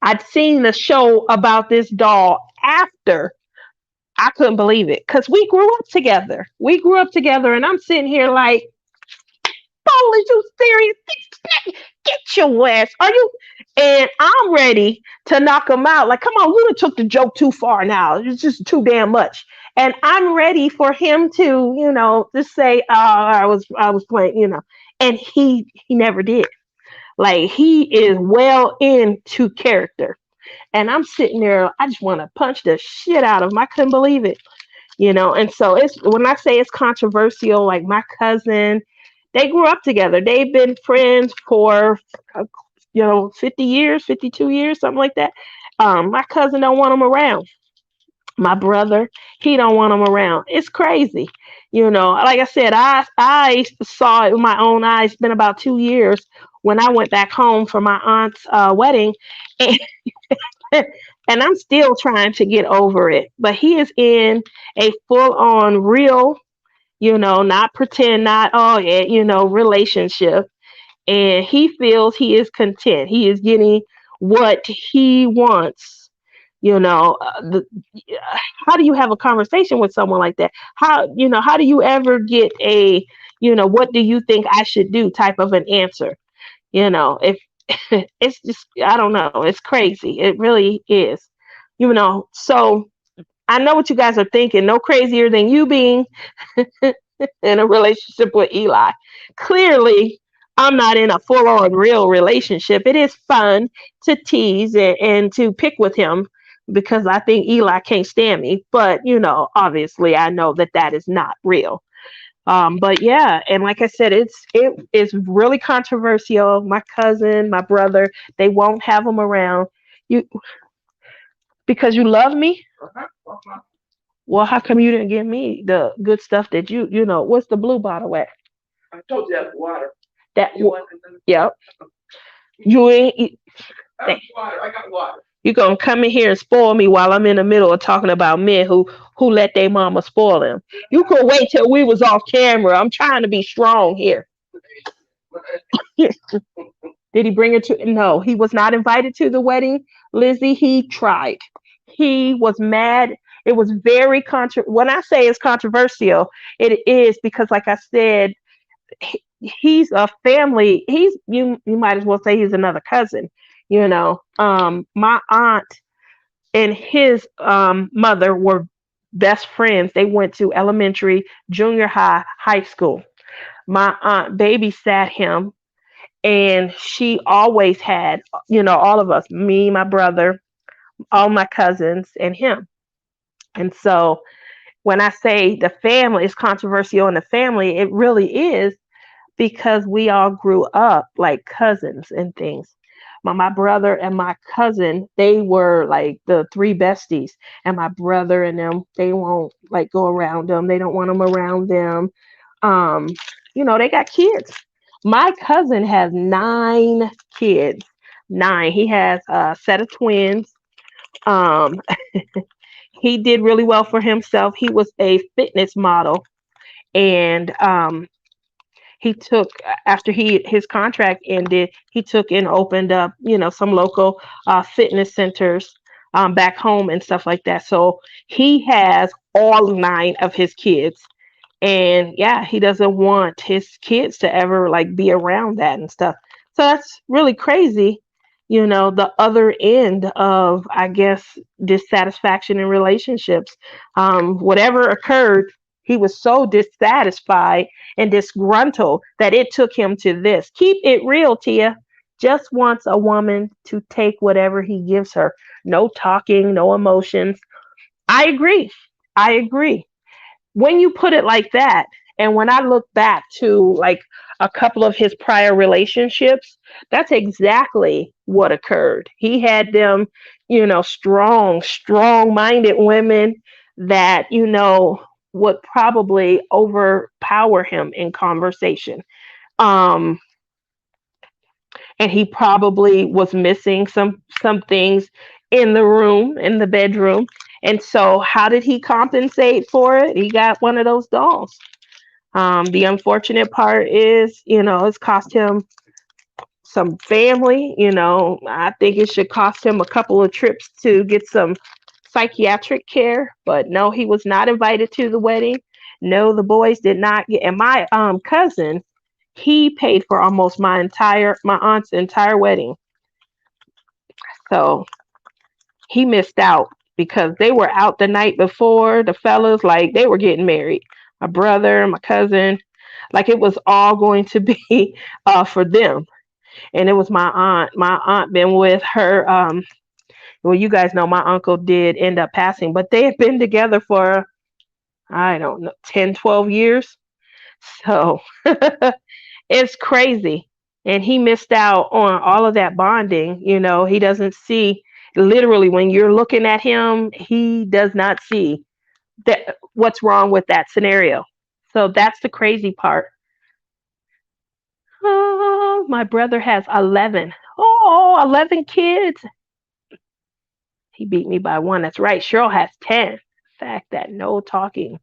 I'd seen the show about this doll after. I couldn't believe it because we grew up together. We grew up together, and I'm sitting here like, "Paul, is you serious? Get your ass! Are you?" And I'm ready to knock him out. Like, come on, you done took the joke too far now. It's just too damn much. And I'm ready for him to, just say, "Oh, I was playing," And he never did. Like he is well into character. And I'm sitting there, I just want to punch the shit out of him. I couldn't believe it. And so it's when I say it's controversial, like my cousin, they grew up together. They've been friends for 50 years, 52 years, something like that. My cousin don't want them around. My brother, he don't want them around. It's crazy. Like I said, I saw it with my own eyes. It's been about 2 years when I went back home for my aunt's wedding, and, and I'm still trying to get over it. But he is in a full on real, not pretend, not oh yeah, relationship, and he feels he is content. He is getting what he wants. You know, how do you have a conversation with someone like that? How do you ever get a, what do you think I should do type of an answer? If it's just, I don't know, it's crazy. It really is. So I know what you guys are thinking. No crazier than you being in a relationship with Eli. Clearly, I'm not in a full on real relationship. It is fun to tease and to pick with him because I think Eli can't stand me. But, obviously, I know that that is not real. But yeah, and like I said, it is really controversial. My cousin, my brother, they won't have him around. You Because you love me. Well, how come you didn't give me the good stuff that what's the blue bottle at? I told you that's water. Yep. You ain't. Water. I got water. You gonna come in here and spoil me while I'm in the middle of talking about men who let their mama spoil them. You could wait till we was off camera. I'm trying to be strong here. Did he bring her to? No, he was not invited to the wedding. Lizzie, he tried. He was mad. It was very when I say it's controversial, it is because, like I said, he's a family. You might as well say he's another cousin. My aunt and his mother were best friends. They went to elementary, junior high, high school. My aunt babysat him, and she always had, all of us, me, my brother, all my cousins, and him. And so when I say the family is controversial in the family, it really is because we all grew up like cousins and things. My brother and my cousin, they were like the three besties, and my brother and them, they won't like go around them. They don't want them around them. Um, they got kids. My cousin has 9 kids. 9. He has a set of twins. Um, he did really well for himself. He was a fitness model, and he took after his contract ended, he took and opened up, some local fitness centers back home and stuff like that. So he has all 9 of his kids, and yeah, he doesn't want his kids to ever like be around that and stuff. So that's really crazy. The other end of, I guess, dissatisfaction in relationships. Whatever occurred, he was so dissatisfied and disgruntled that it took him to this. Keep it real, Tia. Just wants a woman to take whatever he gives her. No talking, no emotions. I agree. I agree. When you put it like that, and when I look back to like a couple of his prior relationships, that's exactly what occurred. He had them, strong minded women that, would probably overpower him in conversation. Um, and he probably was missing some things in the room, in the bedroom. And so how did he compensate for it? He got one of those dolls. The unfortunate part is, it's cost him some family. I think it should cost him a couple of trips to get some psychiatric care. But no, he was not invited to the wedding. No, the boys did not get. And my cousin, he paid for almost my aunt's entire wedding. So he missed out because they were out the night before. The fellas, like, they were getting married. My brother, my cousin, like, it was all going to be for them. And it was my aunt. My aunt been with her. Well, you guys know my uncle did end up passing, but they had been together for, I don't know, 10, 12 years. So it's crazy. And he missed out on all of that bonding. He doesn't see, literally, when you're looking at him, he does not see that what's wrong with that scenario. So that's the crazy part. My brother has 11. Oh, 11 kids. He beat me by one. That's right. Cheryl has 10. Fact that no talking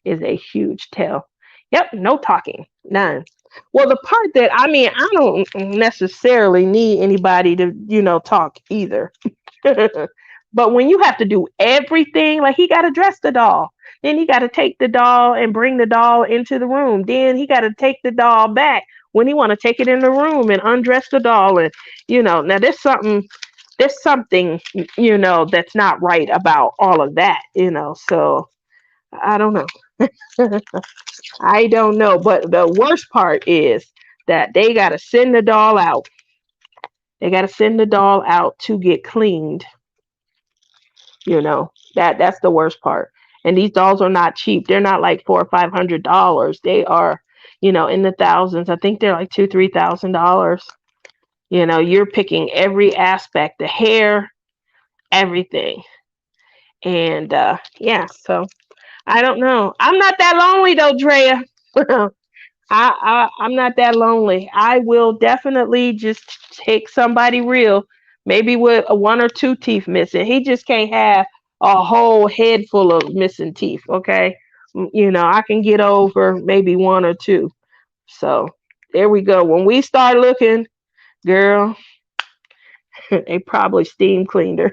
is a huge tell. Yep, no talking. None. Well, the part that I mean, I don't necessarily need anybody to, talk either. But when you have to do everything, like he got to dress the doll, then he got to take the doll and bring the doll into the room. Then he got to take the doll back when he want to take it in the room and undress the doll. And now there's something that's not right about all of that. So I don't know. I don't know. But the worst part is that they got to send the doll out. They got to send the doll out to get cleaned. That's the worst part. And these dolls are not cheap. They're not like $400 or $500. They are in the thousands. I think they're like $2,000 to $3,000. You're picking every aspect, the hair, everything. And yeah, so I don't know. I'm not that lonely though, Drea. I'm not that lonely. I will definitely just take somebody real, maybe with a one or two teeth missing. He just can't have a whole head full of missing teeth. Okay, I can get over maybe one or two. So there we go. When we start looking, girl, they probably steam cleaned her.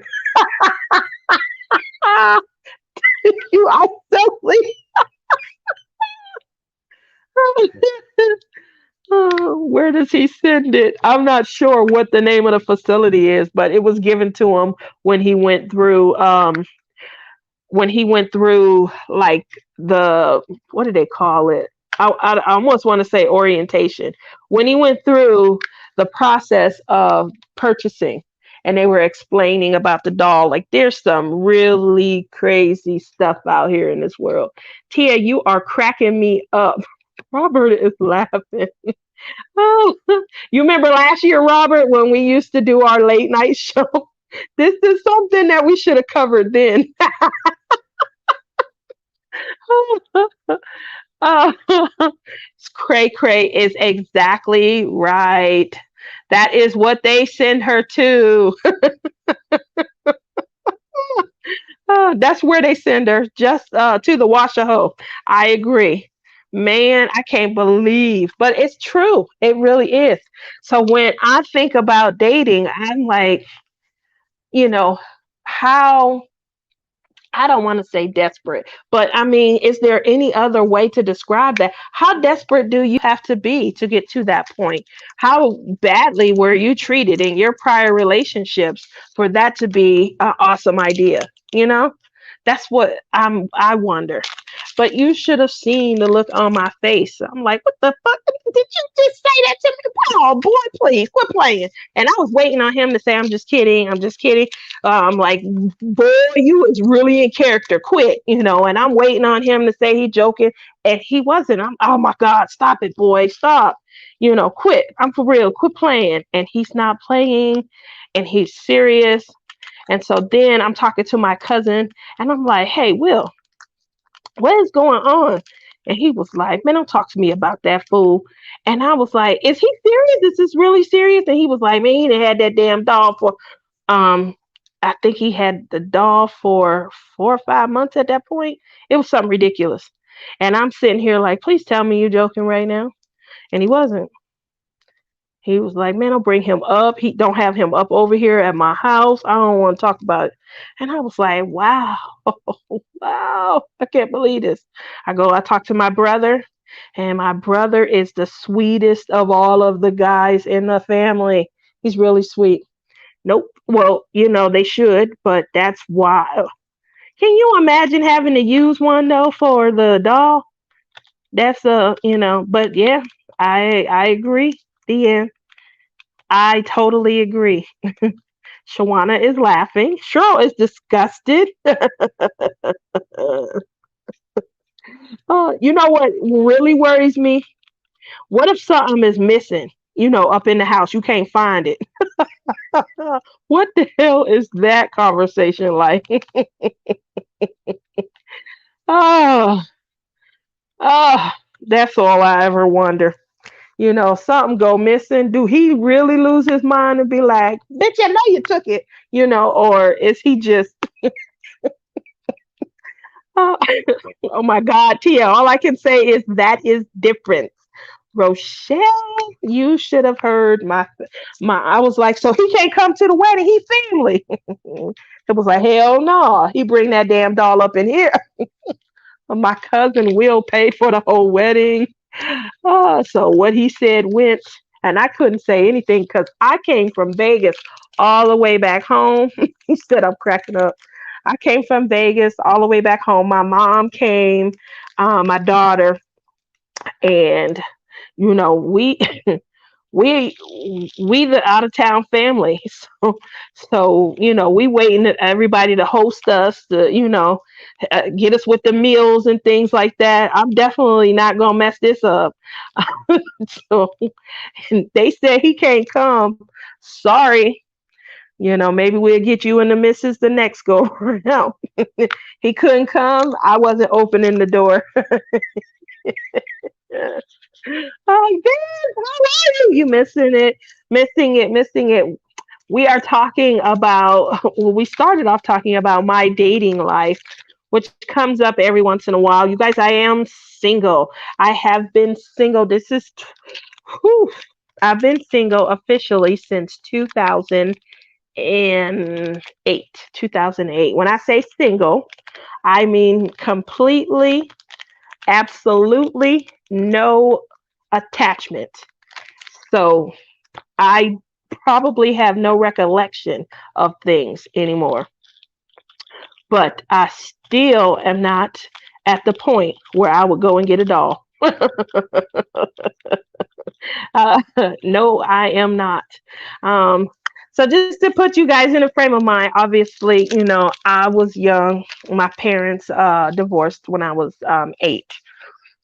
You are so sweet. Where does he send it? I'm not sure what the name of the facility is, but it was given to him when he went through like the what do they call it? I almost want to say orientation. When he went through the process of purchasing and they were explaining about the doll, like there's some really crazy stuff out here in this world. Tia, you are cracking me up. Robert is laughing. Oh, you remember last year, Robert, when we used to do our late night show? This is something that we should have covered then. Oh, cray cray is exactly right. That is what they send her to. That's where they send her, just to the Washaho. I agree. Man, I can't believe, but it's true. It really is. So when I think about dating, I'm like, you know, how I don't want to say desperate, but I mean, is there any other way to describe that? How desperate do you have to be to get to that point? How badly were you treated in your prior relationships for that to be an awesome idea? You know, that's what I wonder. But you should have seen the look on my face. I'm like, what the fuck? Did you just say that to me? Oh, boy, please quit playing. And I was waiting on him to say, I'm just kidding. I'm just kidding. I'm like, boy, you was really in character. Quit, and I'm waiting on him to say he joking. And he wasn't. Oh my God, stop it, boy. Stop. Quit. I'm for real. Quit playing. And he's not playing and he's serious. And so then I'm talking to my cousin and I'm like, hey, Will, what is going on? And he was like, man, don't talk to me about that fool. And I was like, is he serious? Is this really serious? And he was like, man, he done had that damn doll for, um, I think he had the doll for 4 or 5 months at that point. It was something ridiculous. And I'm sitting here like, please tell me you're joking right now. And he wasn't. He was like, man, I'll bring him up. He don't have him up over here at my house. I don't want to talk about it. And I was like, wow, wow, I can't believe this. I talk to my brother, and my brother is the sweetest of all of the guys in the family. He's really sweet. Nope. Well, they should, but that's why. Can you imagine having to use one though for the doll? That's but yeah, I agree. The end. I totally agree. Shawana is laughing. Cheryl is disgusted. You know what really worries me? What if something is missing? Up in the house, you can't find it. What the hell is that conversation like? Oh, oh, that's all I ever wonder. something go missing. Do he really lose his mind and be like, bitch, I know you took it, or is he just, oh, oh my God, Tia, all I can say is that is different. Rochelle, you should have heard I was like, so he can't come to the wedding, he family. It was like, hell no, he bring that damn doll up in here. My cousin Will paid for the whole wedding. So what he said went, and I couldn't say anything because I came from Vegas all the way back home. He said, I'm cracking up. I came from Vegas all the way back home. My mom came, my daughter, and we we we the out of town family. So we waiting for everybody to host us to get us with the meals and things like that. I'm definitely not gonna mess this up. So they said he can't come. Sorry. Maybe we'll get you and the missus the next go around. He couldn't come. I wasn't opening the door. Oh, Dad, how are you? You missing it, missing it, missing it. We are talking about, well, we started off talking about my dating life, which comes up every once in a while. You guys, I am single. I have been single. Whew, I've been single officially since 2008. 2008. When I say single, I mean completely, absolutely no attachment. So I probably have no recollection of things anymore. But I still am not at the point where I would go and get a doll. Uh, no, I am not. Um, so just to put you guys in a frame of mind, obviously, I was young. My parents divorced when I was 8.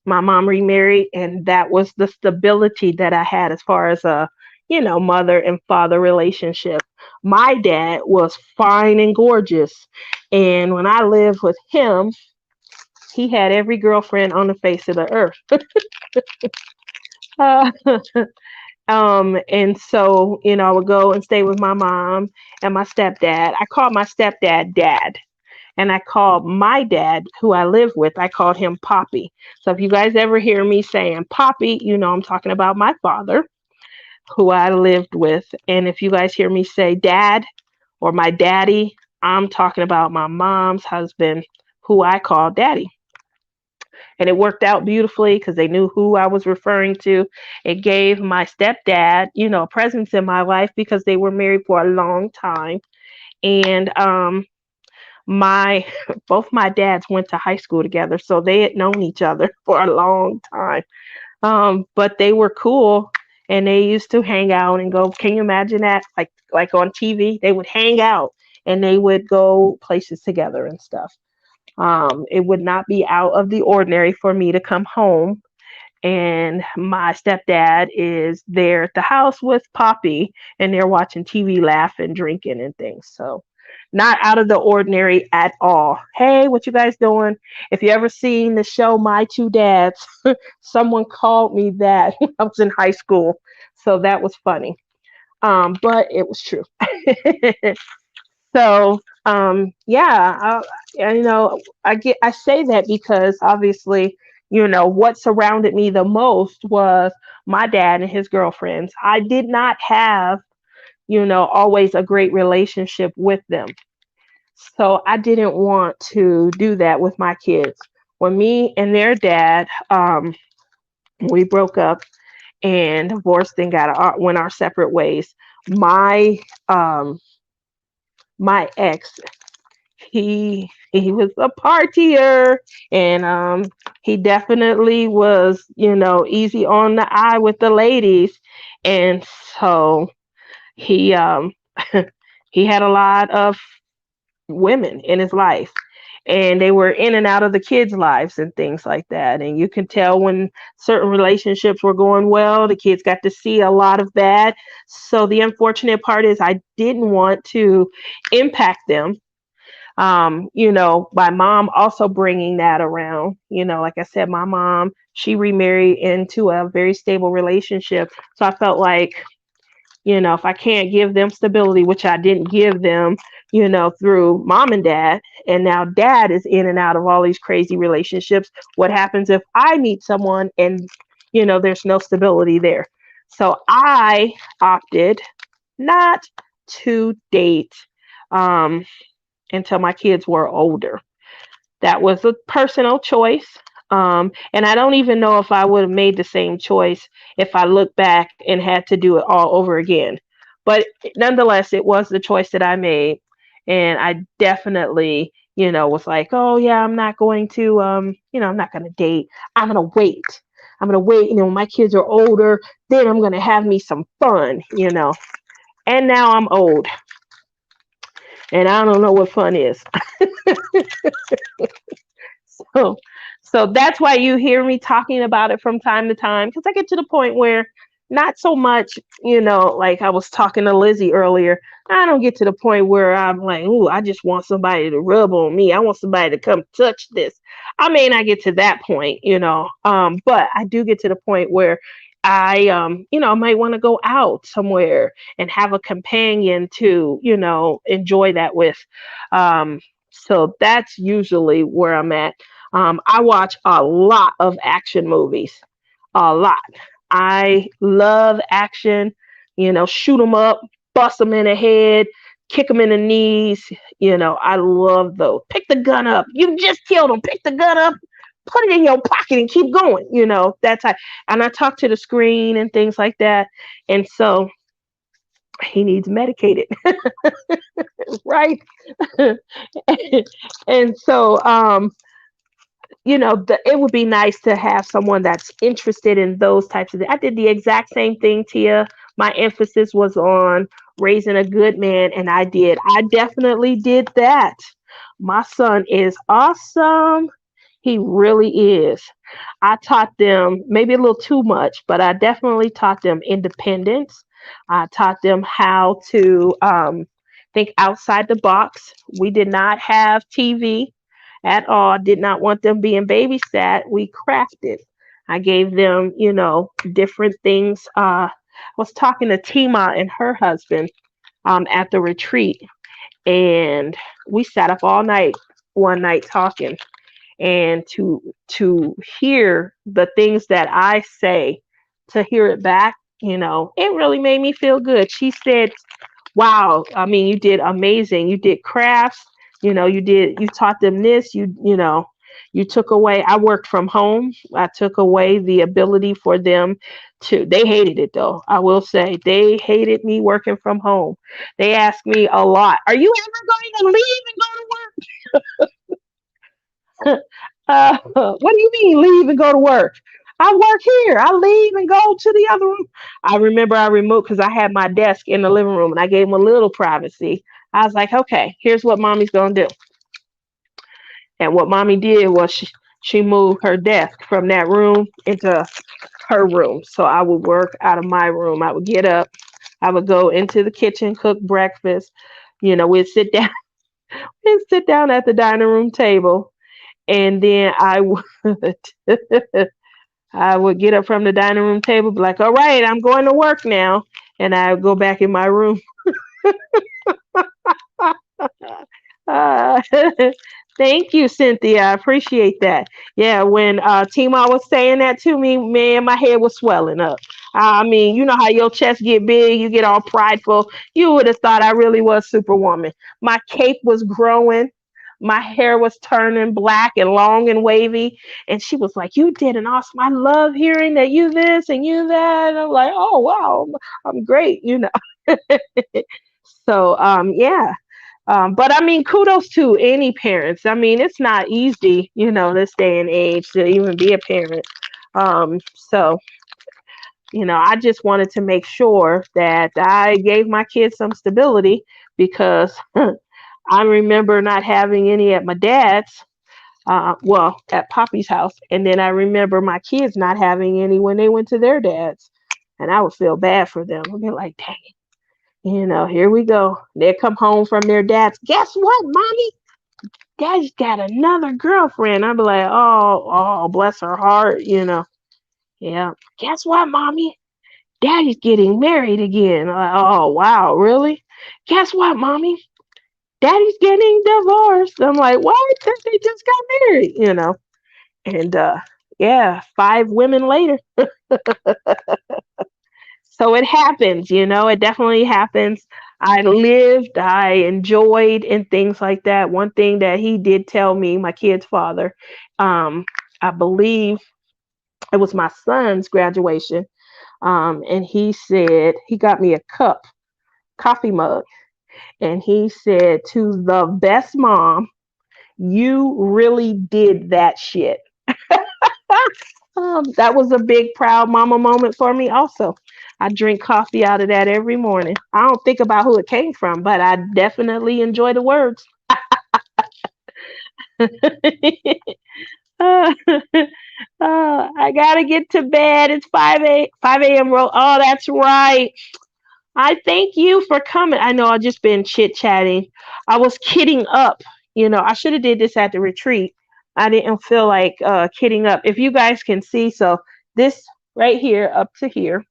My mom remarried, and that was the stability that I had as far as a mother and father relationship. My dad was fine and gorgeous, and when I lived with him, he had every girlfriend on the face of the earth. uh, and so I would go and stay with my mom and my stepdad. I called my stepdad dad. And I called my dad, who I live with, I called him Poppy. So if you guys ever hear me saying Poppy, I'm talking about my father, who I lived with. And if you guys hear me say dad or my daddy, I'm talking about my mom's husband, who I call daddy. And it worked out beautifully because they knew who I was referring to. It gave my stepdad, a presence in my life because they were married for a long time. And my both my dads went to high school together, so they had known each other for a long time. But they were cool, and they used to hang out and go. Can you imagine that? Like on TV, they would hang out and they would go places together and stuff. It would not be out of the ordinary for me to come home and my stepdad is there at the house with Poppy, and they're watching TV, laughing, drinking, and things. So, not out of the ordinary at all. Hey, what you guys doing? If you ever seen the show My Two Dads, someone called me that when I was in high school, so that was funny. But it was true. So, yeah, I say that because obviously, what surrounded me the most was my dad and his girlfriends. I did not have, always a great relationship with them. So I didn't want to do that with my kids. When me and their dad, we broke up and divorced and went our separate ways. My um, my ex, he was a partier, and he definitely was easy on the eye with the ladies, and so he he had a lot of women in his life, and they were in and out of the kids' lives and things like that. And you can tell when certain relationships were going well, the kids got to see a lot of that. So the unfortunate part is I didn't want to impact them. My mom also bringing that around. Like I said, my mom, she remarried into a very stable relationship. So I felt like, if I can't give them stability, which I didn't give them, through mom and dad, and now dad is in and out of all these crazy relationships, what happens if I meet someone and, there's no stability there? So I opted not to date um, until my kids were older. That was a personal choice. And I don't even know if I would have made the same choice if I look back and had to do it all over again. But nonetheless, it was the choice that I made. And I definitely, was like, oh, yeah, I'm not going to, I'm not going to date. I'm going to wait. I'm going to wait. When my kids are older, then I'm going to have me some fun. And now I'm old and I don't know what fun is. So, so that's why you hear me talking about it from time to time, because I get to the point where not so much, like I was talking to Lizzie earlier. I don't get to the point where I'm like, ooh, I just want somebody to rub on me. I want somebody to come touch this. I may not get to that point, but I do get to the point where I might want to go out somewhere and have a companion to, enjoy that with. So that's usually where I'm at. I watch a lot of action movies, a lot. I love action, shoot them up, bust them in the head, kick them in the knees. I love those. Pick the gun up. You just killed them. Pick the gun up, put it in your pocket and keep going. That's how. And I talk to the screen and things like that. And so he needs medicated, right? And so, it would be nice to have someone that's interested in those types of things. I did the exact same thing, Tia. My emphasis was on raising a good man, and I definitely did that. My son is awesome. He really is. I taught them maybe a little too much, but I definitely taught them independence. I taught them how to think outside the box. We did not have TV at all. Did not want them being babysat. We crafted. I gave them, different things. I was talking to Tima and her husband at the retreat, and we sat up all night one night talking, and to hear the things that I say, to hear it back, it really made me feel good. She said, wow, I mean, you did amazing. You did crafts, you taught them this, you took away, I worked from home. I took away the ability for them they hated it though. I will say they hated me working from home. They asked me a lot, are you ever going to leave and go to work? What do you mean leave and go to work? I work here. I leave and go to the other room. I remember I removed, because I had my desk in the living room and I gave them a little privacy. I was like, okay, here's what mommy's going to do. And what mommy did was she moved her desk from that room into her room. So I would work out of my room. I would get up. I would go into the kitchen, cook breakfast. We'd sit down and sit down at the dining room table. And then I would I would get up from the dining room table, be like, all right, I'm going to work now. And I would go back in my room. Uh, thank you, Cynthia. I appreciate that. Yeah, when Tima was saying that to me, man, my head was swelling up. I mean, you know how your chest get big, you get all prideful. You would have thought I really was Superwoman. My cape was growing. My hair was turning black and long and wavy. And she was like, you did an awesome. I love hearing that you this and you that. And I'm like, oh, wow, I'm great. So, yeah. But I mean, kudos to any parents. I mean, it's not easy, this day and age to even be a parent. So, I just wanted to make sure that I gave my kids some stability, because I remember not having any at my dad's, well, at Poppy's house. And then I remember my kids not having any when they went to their dad's. And I would feel bad for them. I'd be like, dang, here we go. They come home from their dad's. Guess what, mommy? Daddy's got another girlfriend. I'd be like, oh, bless her heart, you know. Yeah. Guess what, mommy? Daddy's getting married again. I'm like, oh, wow, really? Guess what, mommy? Daddy's getting divorced. I'm like, what? They just got married, you know. And yeah, 5 women later. So it happens, you know, it definitely happens. I lived, I enjoyed, and things like that. One thing that he did tell me, my kid's father, um, I believe it was my son's graduation, and he said he got me a coffee mug, and he said, to the best mom, you really did that shit. That was a big proud mama moment for me also. I drink coffee out of that every morning. I don't think about who it came from, but I definitely enjoy the words. uh, I gotta get to bed. It's 5 a.m. roll. Oh, that's right. I thank you for coming. I know I've just been chit chatting. I was kidding up. You know, I should have did this at the retreat. I didn't feel like kidding up. If you guys can see, so this right here up to here,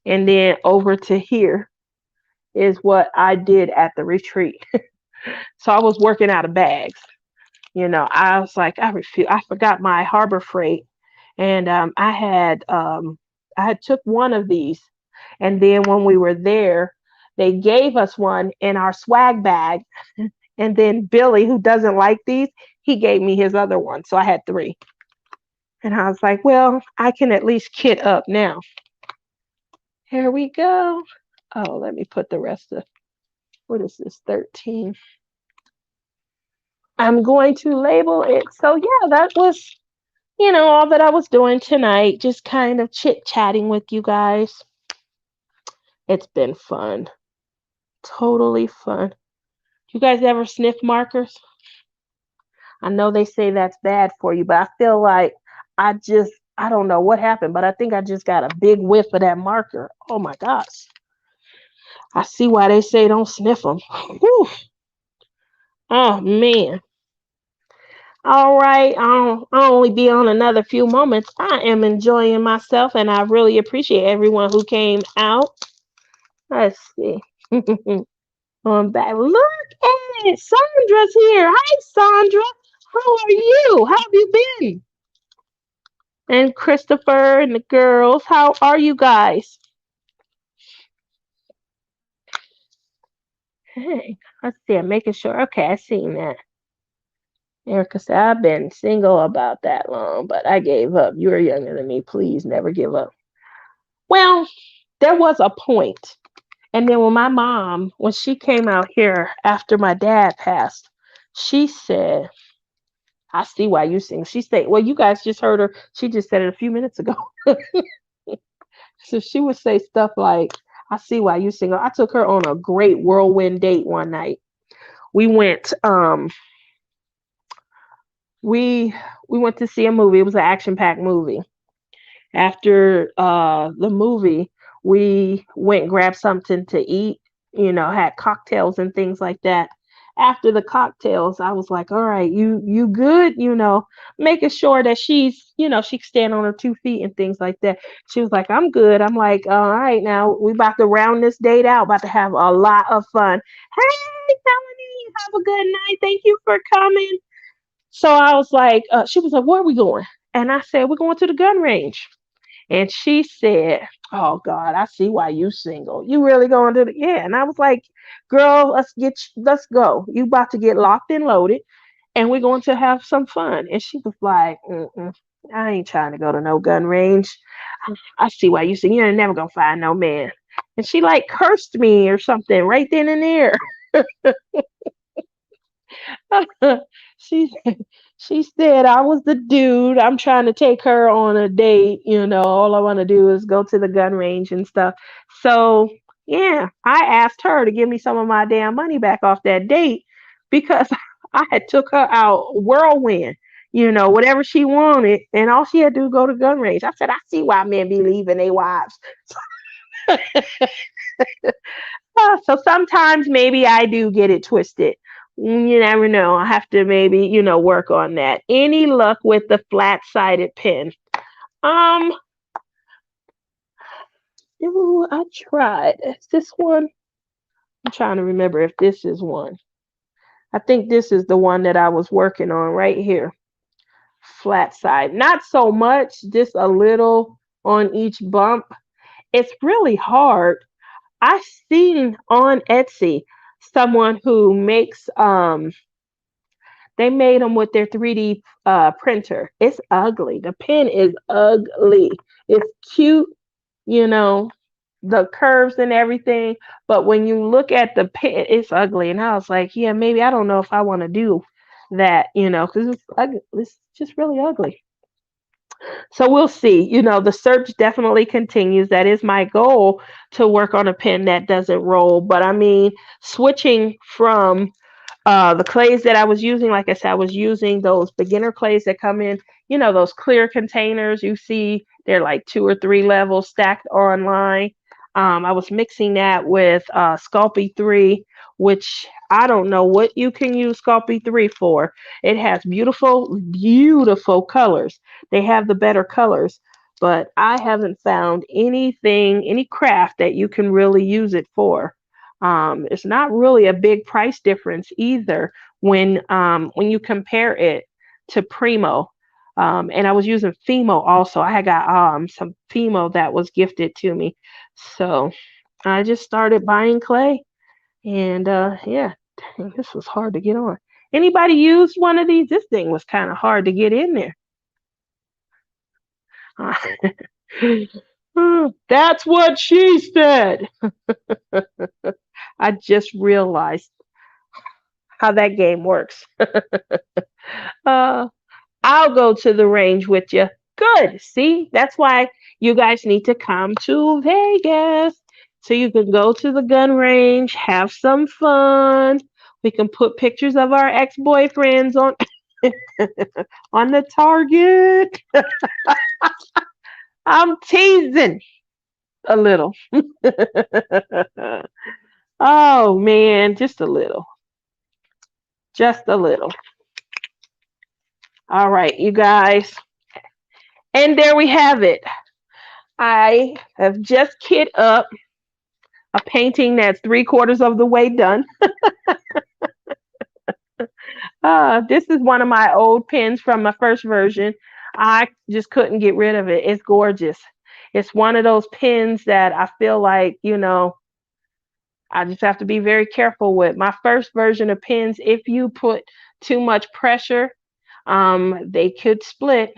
and then over to here is what I did at the retreat. So I was working out of bags. You know, I was like, I refuse. I forgot my Harbor Freight, and I had took one of these, and then when we were there, they gave us one in our swag bag, and then Billy, who doesn't like these, he gave me his other one, so I had three, and I was like, well, I can at least kit up now. Here we go. Oh, let me put the rest of what is this 13. I'm going to label it. So yeah, that was all that I was doing tonight, just kind of chit chatting with you guys. It's been fun. Totally fun. You guys ever sniff markers? I know they say that's bad for you, but I feel like I don't know what happened, but I think I just got a big whiff of that marker. Oh my gosh. I see why they say don't sniff them. Whew. Oh man. All right, I'll only be on another few moments. I am enjoying myself, and I really appreciate everyone who came out. Let's see. On back. Look at it. Sandra's here. Hi, Sandra. How are you? How have you been? And Christopher and the girls. How are you guys? Hey, let's see. I'm making sure. Okay, I seen that. Erica said, I've been single about that long, but I gave up. You're younger than me. Please never give up. Well, there was a point. And then when she came out here after my dad passed, she said, I see why you sing. She said, well, you guys just heard her. She just said it a few minutes ago. So she would say stuff like, I see why you sing. I took her on a great whirlwind date one night. We went, we we went to see a movie. It was an action-packed movie. After the movie, we went and grabbed something to eat, had cocktails and things like that. After the cocktails, I was like, all right, you good, making sure that she can stand on her 2 feet and things like that. She was like, I'm good. I'm like, all right, now we about to round this date out, about to have a lot of fun. Hey, Melanie, have a good night. Thank you for coming. So I was like, she was like, where are we going? And I said, we're going to the gun range. And she said, oh God, I see why you single. You really going to yeah. And I was like, girl, let's go. You about to get locked and loaded and we're going to have some fun. And she was like, mm-mm, I ain't trying to go to no gun range. I see why you single. You're never gonna find no man. And she like cursed me or something right then and there. she she said I was the dude. I'm trying to take her on a date. All I want to do is go to the gun range and stuff. So yeah, I asked her to give me some of my damn money back off that date because I had took her out whirlwind. Whatever she wanted, and all she had to do was go to gun range. I said, I see why men be leaving their wives. So sometimes maybe I do get it twisted. You never know. I have to maybe, work on that. Any luck with the flat-sided pen? Um, ooh, I tried. Is this one? I'm trying to remember if this is one. I think this is the one that I was working on right here. Flat side. Not so much, just a little on each bump. It's really hard. I've seen on Etsy someone who makes they made them with their 3D printer. It's ugly. The pen is ugly. It's cute, you know, the curves and everything, but when you look at the pen, it's ugly. And I was like, yeah, maybe I don't know if I want to do that, because it's ugly. It's just really ugly. So we'll see. The search definitely continues. That is my goal, to work on a pen that doesn't roll. But I mean, switching from the clays that I was using, like I said, I was using those beginner clays that come in, those clear containers. You see, they're like 2 or 3 levels stacked online. I was mixing that with Sculpey 3, which I don't know what you can use Sculpey 3 for. It has beautiful, beautiful colors. They have the better colors, but I haven't found anything, any craft that you can really use it for. It's not really a big price difference either when you compare it to Primo. And I was using Fimo also. I had got some Fimo that was gifted to me. So I just started buying clay, and yeah, dang, this was hard to get on. Anybody used one of these? This thing was kind of hard to get in there. That's what she said. I just realized how that game works. uh, I'll go to the range with you. Good. See, that's why you guys need to come to Vegas. So you can go to the gun range, have some fun. We can put pictures of our ex-boyfriends on on the target. I'm teasing a little. Oh man, just a little. Just a little. All right, you guys. And there we have it. I have just kit up a painting that's 3/4 of the way done. This is one of my old pens from my first version. I just couldn't get rid of it. It's gorgeous. It's one of those pens that I feel like, I just have to be very careful with. My first version of pens, if you put too much pressure, they could split.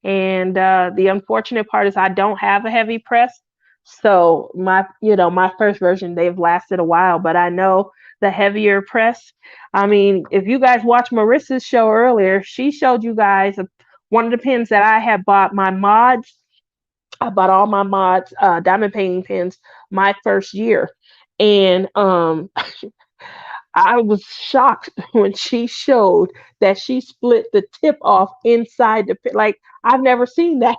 And the unfortunate part is I don't have a heavy press. So my first version, they've lasted a while, but I know the heavier press. I mean, if you guys watched Marissa's show earlier, she showed you guys one of the pens that I had bought my mods. I bought all my mods, diamond painting pens, my first year. And I was shocked when she showed that she split the tip off inside the pen. Like, I've never seen that.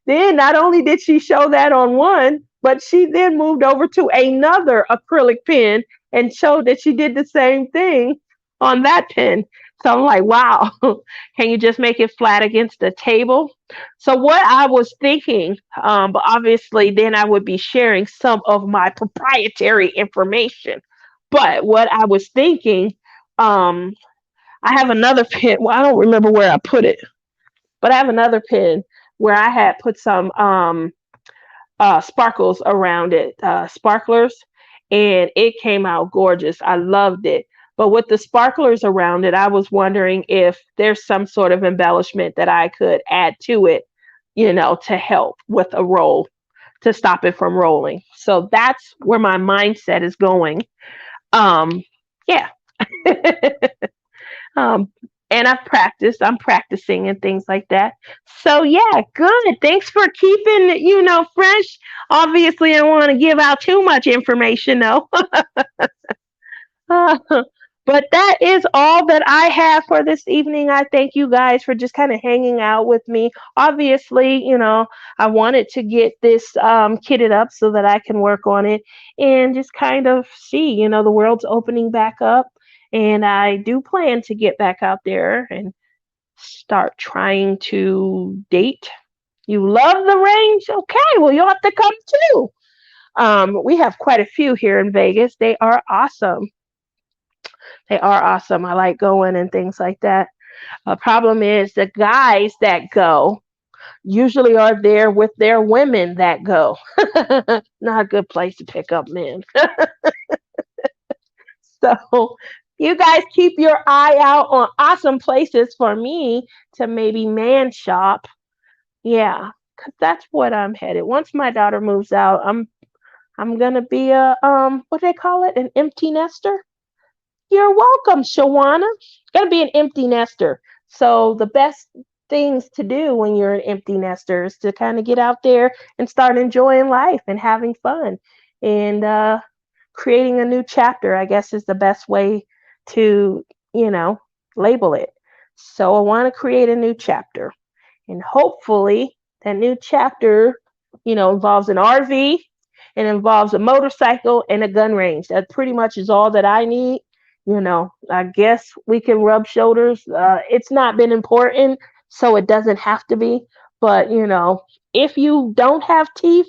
Then not only did she show that on one, but she then moved over to another acrylic pen and showed that she did the same thing on that pen. So I'm like, wow, can you just make it flat against the table? So what I was thinking, but obviously then I would be sharing some of my proprietary information. But what I was thinking, um, I have another pen. Well, I don't remember where I put it, but I have another pen where I had put some sparkles around it, sparklers, and it came out gorgeous. I loved it. But with the sparklers around it, I was wondering if there's some sort of embellishment that I could add to it, to help with a roll, to stop it from rolling. So that's where my mindset is going. Um, yeah. Um, and I've practiced. I'm practicing and things like that. So yeah, good. Thanks for keeping, fresh. Obviously, I don't want to give out too much information though. Uh, But that is all that I have for this evening. I thank you guys for just kind of hanging out with me. Obviously, I wanted to get this kitted up so that I can work on it and just kind of see, the world's opening back up. And I do plan to get back out there and start trying to date. You love the range? Okay, well, you'll have to come too. We have quite a few here in Vegas. They are awesome. They are awesome. I like going and things like that. Problem is, the guys that go usually are there with their women that go. Not a good place to pick up men. So, you guys keep your eye out on awesome places for me to maybe man shop. Yeah, 'cause that's what I'm headed. Once my daughter moves out, I'm gonna be a what do they call it? An empty nester. You're welcome, Shawana. Gonna be an empty nester. So the best things to do when you're an empty nester is to kind of get out there and start enjoying life and having fun and creating a new chapter, I guess is the best way to, you know, label it. So I want to create a new chapter. And hopefully that new chapter, involves an RV and involves a motorcycle and a gun range. That pretty much is all that I need. I guess we can rub shoulders. It's not been important, so it doesn't have to be. But, if you don't have teeth,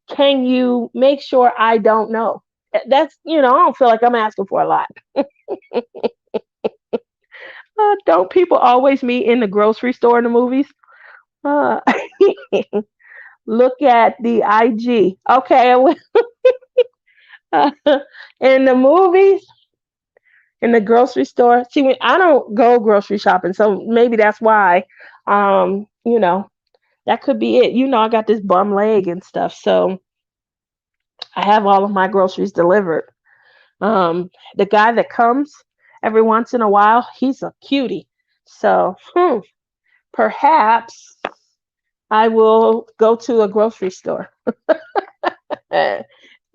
can you make sure I don't know? That's, I don't feel like I'm asking for a lot. Don't people always meet in the grocery store in the movies? Uh, Look at the IG. Okay, in the movies, in the grocery store. See, I don't go grocery shopping, so maybe that's why. That could be it. I got this bum leg and stuff, so I have all of my groceries delivered. The guy that comes every once in a while, he's a cutie. So, perhaps I will go to a grocery store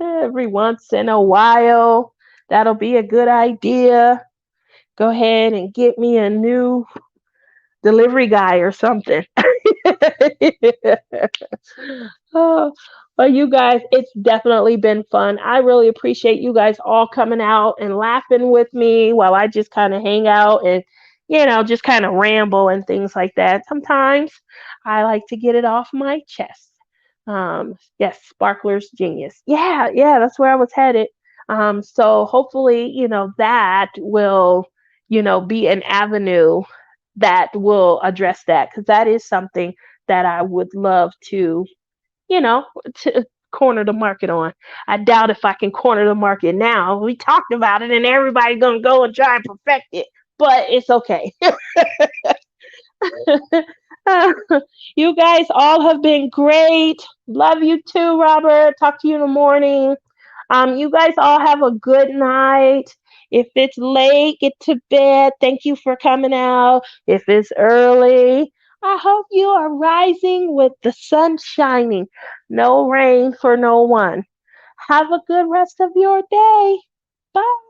every once in a while. That'll be a good idea. Go ahead and get me a new delivery guy or something. Oh, well, you guys, it's definitely been fun. I really appreciate you guys all coming out and laughing with me while I just kind of hang out and, just kind of ramble and things like that. Sometimes I like to get it off my chest. Yes, Sparkler's genius. Yeah, yeah, that's where I was headed. So hopefully, that will, be an avenue that will address that because that is something that I would love you know, to corner the market on. I doubt if I can corner the market now. We talked about it and everybody's gonna go and try and perfect it, but it's okay. You guys all have been great. Love you too, Robert. Talk to you in the morning. You guys all have a good night. If it's late, get to bed. Thank you for coming out. If it's early, I hope you are rising with the sun shining. No rain for no one. Have a good rest of your day. Bye.